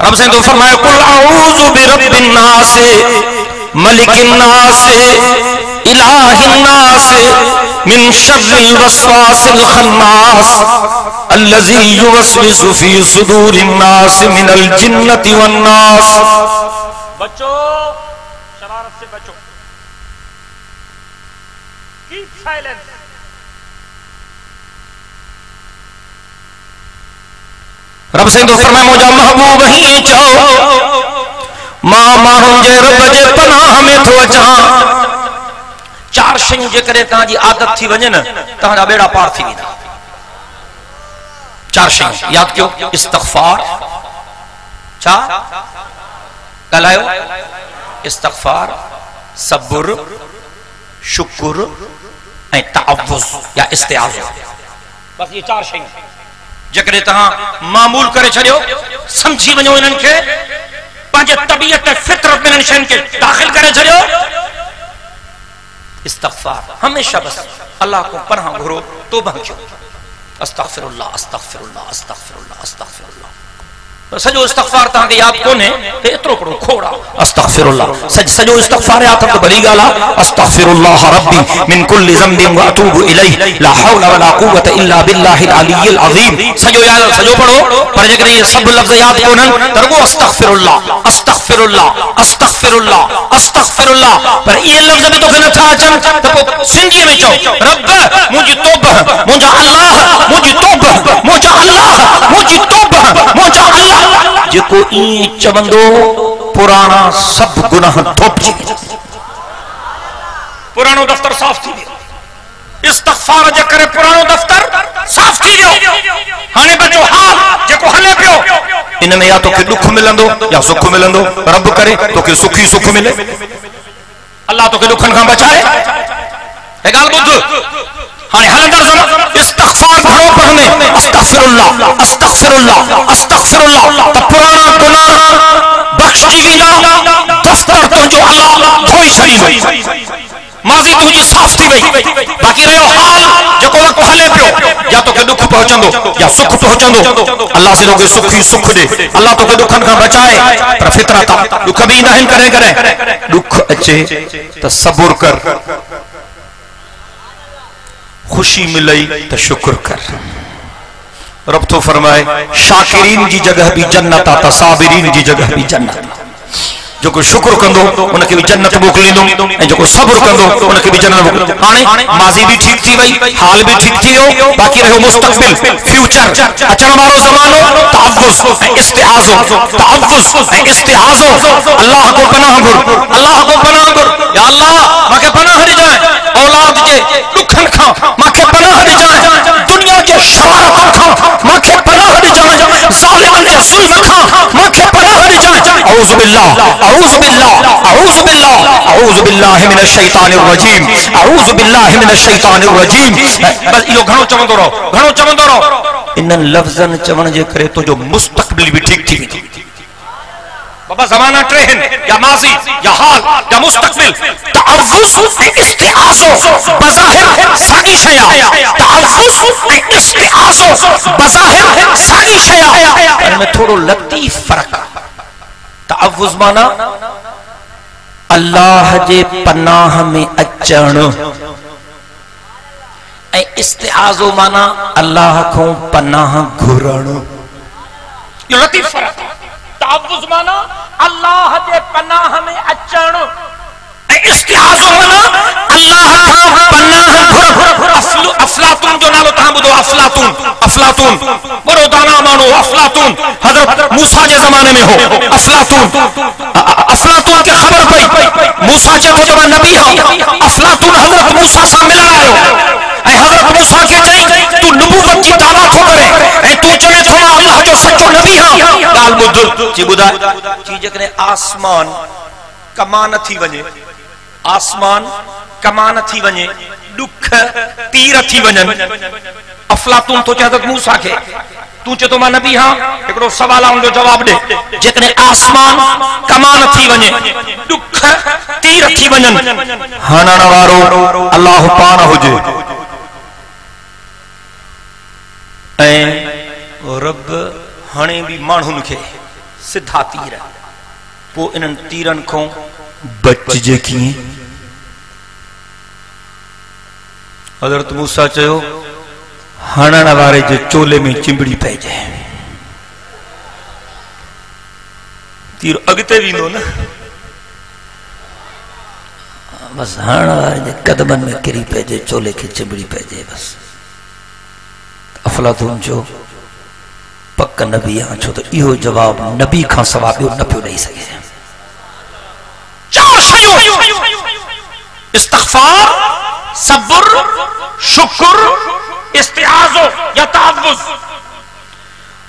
रब साईं तो फरमायो कुल अऊज़ु बिरब्बिन नास मलिकिन नास इलाहिन नास मिन शर्रिल वस्वासिल खन्नास अल्लज़ी युवस्विसु फी सुदूरिन नास मिनल जिन्नति वन नास। बचो, शरारत से बचो। Keep silence. रब साईं तो फरमाए मुंहिंजा महबूब हीअं चओ मां माण्हुनि जे रब जे पनाह में थो अचां। चार शयूं जेकॾहिं तव्हांजी आदत थी वञे न तव्हांजा बेड़ा पार थी वेंदा। चार शयूं याद कयो, इस्तग़फ़ार, छा ॻाल्हायो, इस्तग़फ़ार, सब्र, शुक्र ऐं तअव्वुज़ या इस्तिआज़ा। बस ये चार शयूं जेकॾहिं तव्हां मामूल करे छॾियो, समझी वञो इन्हनि खे, पंहिंजे तबीयत फितरत में इन्हनि शयुनि खे दाख़िल करे छॾियो। इस्तग़फ़ार हमेशा बस अल्लाह को पनाह घुरो, तौबा कयो, अस्तग़फिरुल्लाह अस्तग़फिरुल्लाह अस्तग़फिरुल्लाह अस्तग़फिरुल्लाह। सजो इस्तग़फ़ार तव्हांखे यादि कोन्हे त एतिरो करो खोड़ा अस्तग़फिरुल्लाह। सजो इस्तग़फ़ार यादि त भली ॻाल्हि आहे। अस्तग़फिरुल्लाह रब्बी मिन कुल्लि ज़ंबिन व अतूबु इलैहि ला हौला वला कुव्वत इल्ला बिल्लाहिल अलिय्यिल अज़ीम। सजो यादि, सजो पढ़ो, पर जेकॾहिं इहे सभु लफ़्ज़ यादि कोन्हनि त रुॻो अस्तग़फिरुल्लाह अस्तग़फिरुल्लाह अस्तग़फिरुल्लाह अस्तग़फिरुल्लाह। पर इहे लफ़्ज़ बि तोखे नथा अचनि त पोइ सिंधीअ में चओ रब मुंहिंजी तौबा, मुंहिंजा अल्लाह मुंहिंजी तौबा, मुंहिंजा अल्लाह मुंहिंजी तौबा, मुंहिंजा अल्लाह। जेको ईअं चवंदो पुराणा सभु गुनाह धोपजी, पुराणो दफ़्तर साफ़ थी वियो। इस्तग़फ़ार जे करे पुराणो दफ़्तर साफ़ थी वियो। हाणे बचो हाल जेको हले पियो, इन में या तोखे दुख मिलंदो या सुख मिलंदो। रब करे तोखे सुखी सुख मिले, अल्लाह तोखे दुखनि खां बचाए। हे ॻाल्हि ॿुध, हाणे हलंदड़ ज़माने इस्तग़फ़ार घणो पढ़ंदे अस्तग़फिरुल्लाह अस्तग़फिरुल्लाह अस्तग़फिरुल्लाह त पुराणा गुनाह बख़्शिजी वेंदा। दफ़्तर तुंहिंजो अल्लाह धोई छॾींदो, माज़ी तुंहिंजी साफ़ थी वई। बाक़ी रहियो हाल जेको वक़्तु हले पियो, या तोखे दुख पहुचंदो या सुख पहुचंदो। अल्लाह से तोखे सुखी सुख ॾे, अल्लाह तोखे दुखनि खां बचाए। पर फितरत दुख बि ईंदा आहिनि, कॾहिं कॾहिं दुख अचे त सबुर कर, खुशी मिलई तो शुक्र कर। रब तो फरमाए शाकिरीन की जगह भी जन्नत आ, साबिरीन की जगह भी जन्नत। जो को शुक्र कंदो उनके भी जन्नत मोकलींदो, ऐं जो को सब्र कंदो उनके भी जन्नत मोकलींदो। हाणे माज़ी भी ठीक थी वई, हाल भी ठीक थी वियो, बाकी रहियो मुस्तक़बिल, फ्यूचर, अचण वारो ज़मानो। तअव्वुज़ ऐं इस्तिआज़ो, तअव्वुज़ ऐं इस्तिआज़ो। अल्लाह को पनाह घुर, अल्लाह को पनाह घुर। या अल्लाह मूंखे पनाह ॾिजांइ औलाद जे दुखनि खां, मूंखे पनाह ॾिजांइ दुनिया जे शरारतनि खां, मूंखे पनाह ॾिजांइ ज़ालिमनि जे ज़ुल्म खां, मूंखे पनाह ॾिजांइ। अऊज़ु बिल्लाह अऊज़ु बिल्लाह अऊज़ु बिल्लाह अऊज़ु बिल्लाहि मिनश शैतानिर रजीम, अऊज़ु बिल्लाहि मिनश शैतानिर रजीम। बस इहो घणो चवंदो रहो, घणो चवंदो रहो। इन्हनि लफ़्ज़नि चवण जे करे तुंहिंजो मुस्तक़बिल भी ठीक थी वेंदो। बाबा ज़माना टे आहिनि, या माज़ी या हाल या मुस्तक़बिल। तअव्वुज़ ऐं इस्तिआज़ो बज़ाहिर साॻी शइ आहे। तअव्वुज़ ऐं इस्तिआज़ो बज़ाहिर साॻी शइ आहे, पर में थोड़ो लतीफ़ फ़र्क़ आहे। तअव्वुज़ माना अल्लाह जे पनाह में अचण ऐं इस्तिआज़ो माना अल्लाह को पनाह घुरण। यो लतीफ़ फ़र्क़ है। तावुज़ माना अल्लाह जे पनाह में अचण ऐं इस्तिआज़ो माना अल्लाह का पनाह घुरण। अफ़लातून जो नालो तहां ॿुधो, अफ़लातून बड़ो दाना माण्हू अफ़लातून हज़रत मूसा जे ज़माने में हो। अफ़लातून के ख़बर पई मूसा चयो त मां नबी आहियां। अफ़लातून हज़रत मूसा सां मिलण आयो ऐं हज़रत मूसा खे चई तू नबूवत जी दावा थो करे ऐं तू चवे थो मां अल्लाह जो सच्चो नबी आहियां। ॻाल्हि ॿुध जी ॿुधाए जी जेकॾहिं आसमान कमान थी वञे, आसमान कमान थी वञे, ॾुख तीर थी वञनि, अफ़लातून तो चए हज़रत मूसा खे तू चए तो मां नबी आहियां। हिकिड़ो सवाल आहे उनजो जवाब ॾे। जेकॾहिं आसमान कमान थी वञे, ॾुख तीर थी वञनि, हणण वारो अल्लाह पाण हुजे ऐं रब हणे भी माण्हुनि खे सिधा तीर, पोइ इन्हनि तीरनि खां बचजे कीअं? हज़रत मूसा चयो हणण वारे जे चोले में चिंबड़ी पइजे, तीर अॻिते वेंदो न, बस हणण वारे जे कदमनि में किरी पइजे, चोले खे चिंबड़ी पइजे बस। अफ़लातून जो पक नबी आहियां, छो त इहो जवाब नबी खां सवाइ ॿियो न पियो ॾेई सघे। चार शयूं इस्तिग़फ़ार, सब्र, शुक्र, इस्तिआज़ो या तावुज़।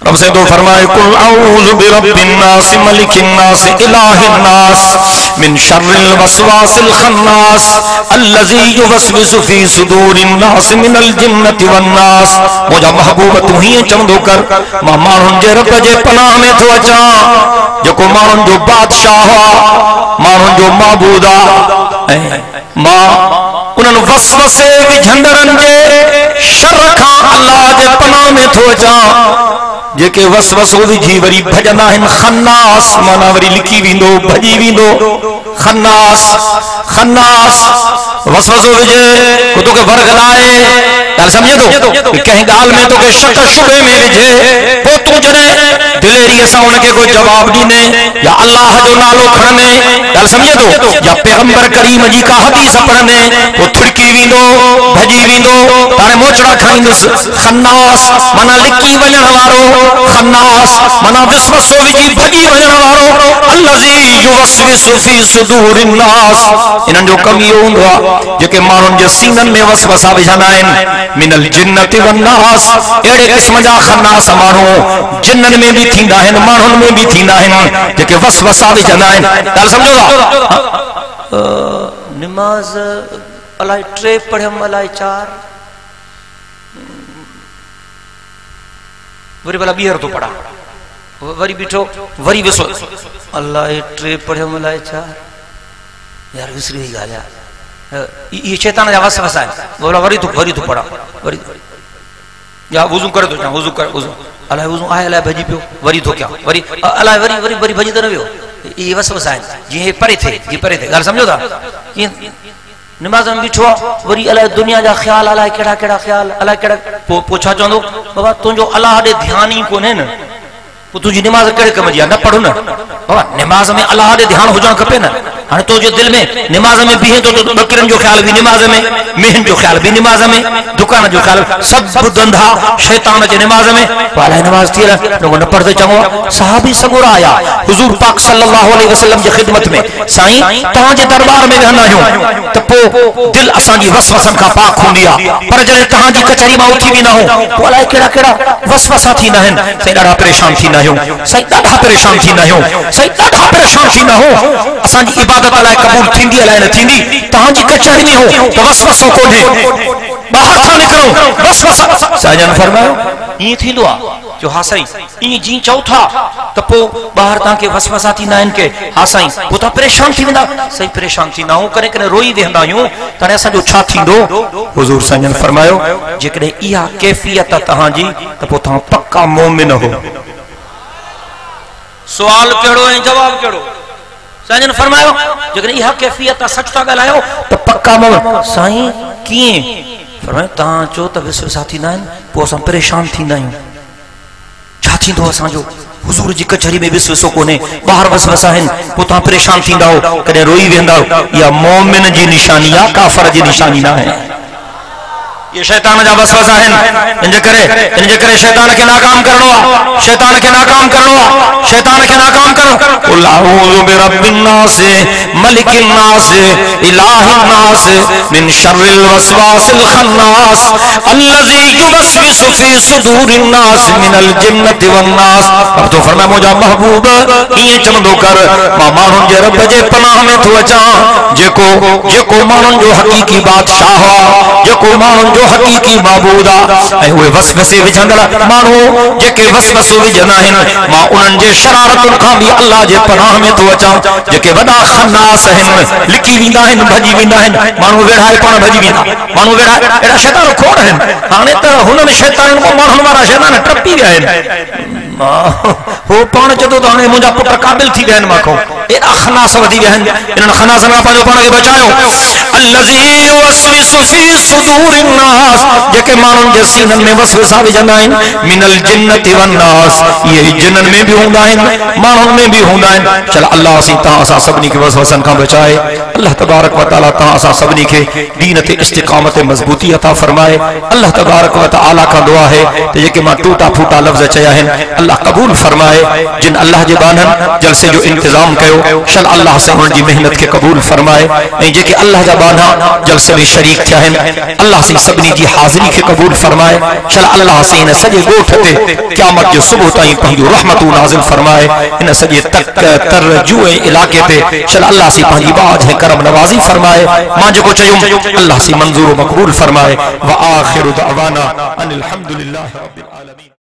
रब से तो फरमाए कुल औज़ु बिरब्बिन नास मलिकिन नास इलाहिन नास मिन शर्रिल वसवासिल खन्नास अल्लज़ी युवस्विसु फी सुदूरिन नास मिनल जिन्नति वन नास। मुझा महबूब तू ही चवंदो कर मां माण्हुनि जे रब जे पनाह में थो अचां, जेको माण्हुनि जो बादशाह आहे, माण्हुनि जो माबूद आहे, ऐं मां उन्हनि वसवसे विझंदड़नि जे शर खां अल्लाह जे पनाह में थो अचां, जेके वसवसो विझी वरी भजंदा आहिनि। खन्नास माना वरी लिकी वेंदो, भॼी वेंदो। खन्नास खन्नास वसवसो विझे को तोखे वरगलाए, ॻाल्हि सम्झे थो, कंहिं ॻाल्हि में तोखे शक शुबे में विझे, पोइ तूं जॾहिं दिलेरीअ सां उनखे कोई जवाब ॾींदे या अल्लाह जो नालो खणंदे, ॻाल्हि सम्झे थो, या पैगंबर करीम जी का हदीस पढ़ंदे, पोइ थिड़की वेंदो, भॼी वेंदो, हाणे मोचड़ा खाईंदुसि। खन्नास माना लिकी वञण वारो, खन्नास माना विसवसो विझी भॼी वञण वारो। अल्लज़ी युवस्विसु फी सुदूरिन नास, इन्हनि जो कमु इहो हूंदो आहे जेके माण्हुनि जे सीननि में वसवसा विझंदा आहिनि। मिनल जिन्नति वन नास, अहिड़े क़िस्म जा खन्नास माण्हू जिन्ननि में भी थींदा आहिनि, माण्हुनि में भी थींदा आहिनि, जेके वसवसा विझंदा आहिनि। ॻाल्हि सम्झो था। निमाज़ अलाए 3 पढ़ियमि, अलाए 4, वरी भला ॿीहर तो पढ़ा, वरी बीठो, वरी विसो, अलाए 3 पढ़ियमि, अलाए 4, यार विसरी वई ॻाल्हि आहे। ये शैतान जा वसवसा आहिनि। बोला वरी तू पढ़ा, वरी या वुज़ू करे तो, वुज़ू कर, वुज़ू अलाए वुज़ू आहे, अलाए भॼी पियो, वरी तो क्या, वरी अलाए वरी वरी वरी भॼी त न वियो। ये वसवसा आहिनि, जीअं परे थे, जीअं परे थे। ॻाल्हि सम्झो था? निमाज़ में बीठो आहे, वरी अलाए दुनिया जा ख़्याल, अलाए कहिड़ा कहिड़ा ख़्याल, अलाए कहिड़ा, पोइ छा चवंदो, बाबा तुंहिंजो अलाह ॾे ध्यानु ई कोन्हे न, पोइ तुंहिंजी निमाज़ कहिड़े कम जी आहे? न पढ़ न बाबा, निमाज़ में अलाह ॾे ध्यानु हुजणु खपे न। हाणे तुंहिंजे दिलि में निमाज़ में बीहे थो त ॿकिरनि जो ख़्याल बि निमाज़ में, मेहनि जो ख़्याल बि निमाज़ में, दुकान जो ख़्याल, सभु धंधा शैतान जे निमाज़ में। पोइ अलाए निमाज़ थी न पढ़ंदे चङो आहे। सहाबी सॻोरा आया हुज़ूर पाक सल्लल्लाहु अलैहि वसल्लम जी ख़िदमत में, साईं तव्हांजे दरबार में वेहंदा आहियूं त पोइ दिलि असांजी वसवसनि खां पाक हूंदी आहे, पर जॾहिं तव्हांजी कचहरी मां उथी वेंदा आहियूं, पोइ अलाए कहिड़ा कहिड़ा वसवसा थींदा आहिनि। साईं ॾाढा परेशान थींदा आहियूं, साईं ॾाढा परेशान थींदा आहियूं, साईं ॾाढा परेशान थींदा आहियूं। असांजी इबादत अलाए क़बूल थींदी अलाए न थींदी, तव्हांजी कचहरी में हो त वसवसो कोन्हे, ॿाहिरि था निकिरूं वसवसा। साईं फरमायो ईअं थींदो आहे? जो हा साईं, ईअं जीअं चओ था त पोइ ॿाहिरि तव्हांखे वसवसा थींदा आहिनि के? हा साईं, पोइ तव्हां परेशान थी वेंदा? साईं परेशान थींदा आहियूं, कॾहिं कॾहिं रोई वेहंदा आहियूं, त हाणे असांजो छा थींदो? हुज़ूर साईं फरमायो जेकॾहिं इहा कैफ़ियत तव्हांजी त पोइ तव्हां पक्का मोमिन हो। सुवाल कहिड़ो ऐं जवाब कहिड़ो? साईं ने फरमायो जॾहिं इहा कैफियत सच था ॻाल्हायो त पक्का मो साईं कीअं फरमायो तव्हां चओ त विसवसा थींदा आहिनि पोइ असां परेशान थींदा आहियूं छा थींदो असांजो हुजूर जी कचहरी में विसवसो कोन्हे ॿाहिरि वसवसा आहिनि पोइ तव्हां परेशान थींदा कॾहिं रोई वेंदा इहा मोमिन जी निशानी आहे काफ़र जी निशानी न आहे ये शैतान जा वसवसा आहिनि इन करे शैतान खे नाकाम करणो आहे शैतान खे नाकाम करणो आहे शैतान खे नाकाम करणो क़ुल अऊज़ु बिरब्बिन नास मलिकिन नास इलाहिन नास मिन शर्रिल वसवासिल खन्नास अल्लज़ी युवस्विसु फी सुदूरिन नास मिनल जिन्नति वन नास। अब तो फरमाया मुंहिंजा महबूब ईअं चवंदो कर मां माण्हुनि जे रब जे पनाह में थो अचां जेको माण्हुनि जो हक़ीक़ी बादशाह आहे जेको माण्हुनि जो हकीकी माबूद आहे उहे वसवसे विझंदड़ माण्हू जेके वसवसो विझंदा आहिनि मां उन्हनि जे शरारतुनि खां बि अल्लाह जे पनाह में थो अचां जेके वॾा खन्नास आहिनि लिकी वेंदा आहिनि भॼी वेंदा आहिनि माण्हू वेढ़ाए पाण भॼी वेंदा माण्हू वेढ़ाए अहिड़ा शैतान खोड़ आहिनि हाणे त हुननि शैताननि खां माण्हुनि वारा शैतान टपी विया आहिनि हो पाण चवंदो त हाणे मुंहिंजा पुट क़ाबिल थी विया आहिनि मां एॾा खनास वधी विया आहिनि इन्हनि खनासनि खां पंहिंजो पाण खे बचायो अल्लज़ी युवस्विसु फी सुदूरिन नास जेके माण्हुनि जे सीननि में वसवसा विझंदा आहिनि मिनल जिन्नति वन नास इहे जिन्ननि में बि हूंदा आहिनि माण्हुनि में बि हूंदा आहिनि चल अल्लाह असां सभिनी खे वसवसनि खां बचाए अल्लाह तबारक व तआला तव्हां असां सभिनी खे दीन ते इस्तिक़ामत ते मज़बूती अता फरमाए अल्लाह तबारक व तआला खां दुआ है त जेके मां टूटा फूटा लफ़्ज़ चया आहिनि अल्लाह कबूल फरमाए जिन अल्लाह जे बाननि जलसे जो इंतजाम कयो शल अल्लाह से उन्हनि जी मेहनत खे कबूल फरमाए ऐं जेके अल्लाह जा बाना जलसे में शरीक थिया आहिनि अल्लाह से सभिनी जी हाज़िरी खे कबूल फरमाए शल अल्लाह से इन सॼे ॻोठ ते क़यामत जो सुबुह ताईं पंहिंजो रहमतूं नाज़िल फरमाए इन सॼे तरजू ऐं इलाइक़े ते शल अल्लाह से पंहिंजी बाज ऐं करम नवाज़ी फरमाए मां जेको चयुमि अल्लाह से मंज़ूर मक़बूल फरमाए व आख़िरु दअवाना अनिल हम्दुलिल्लाहि रब्बिल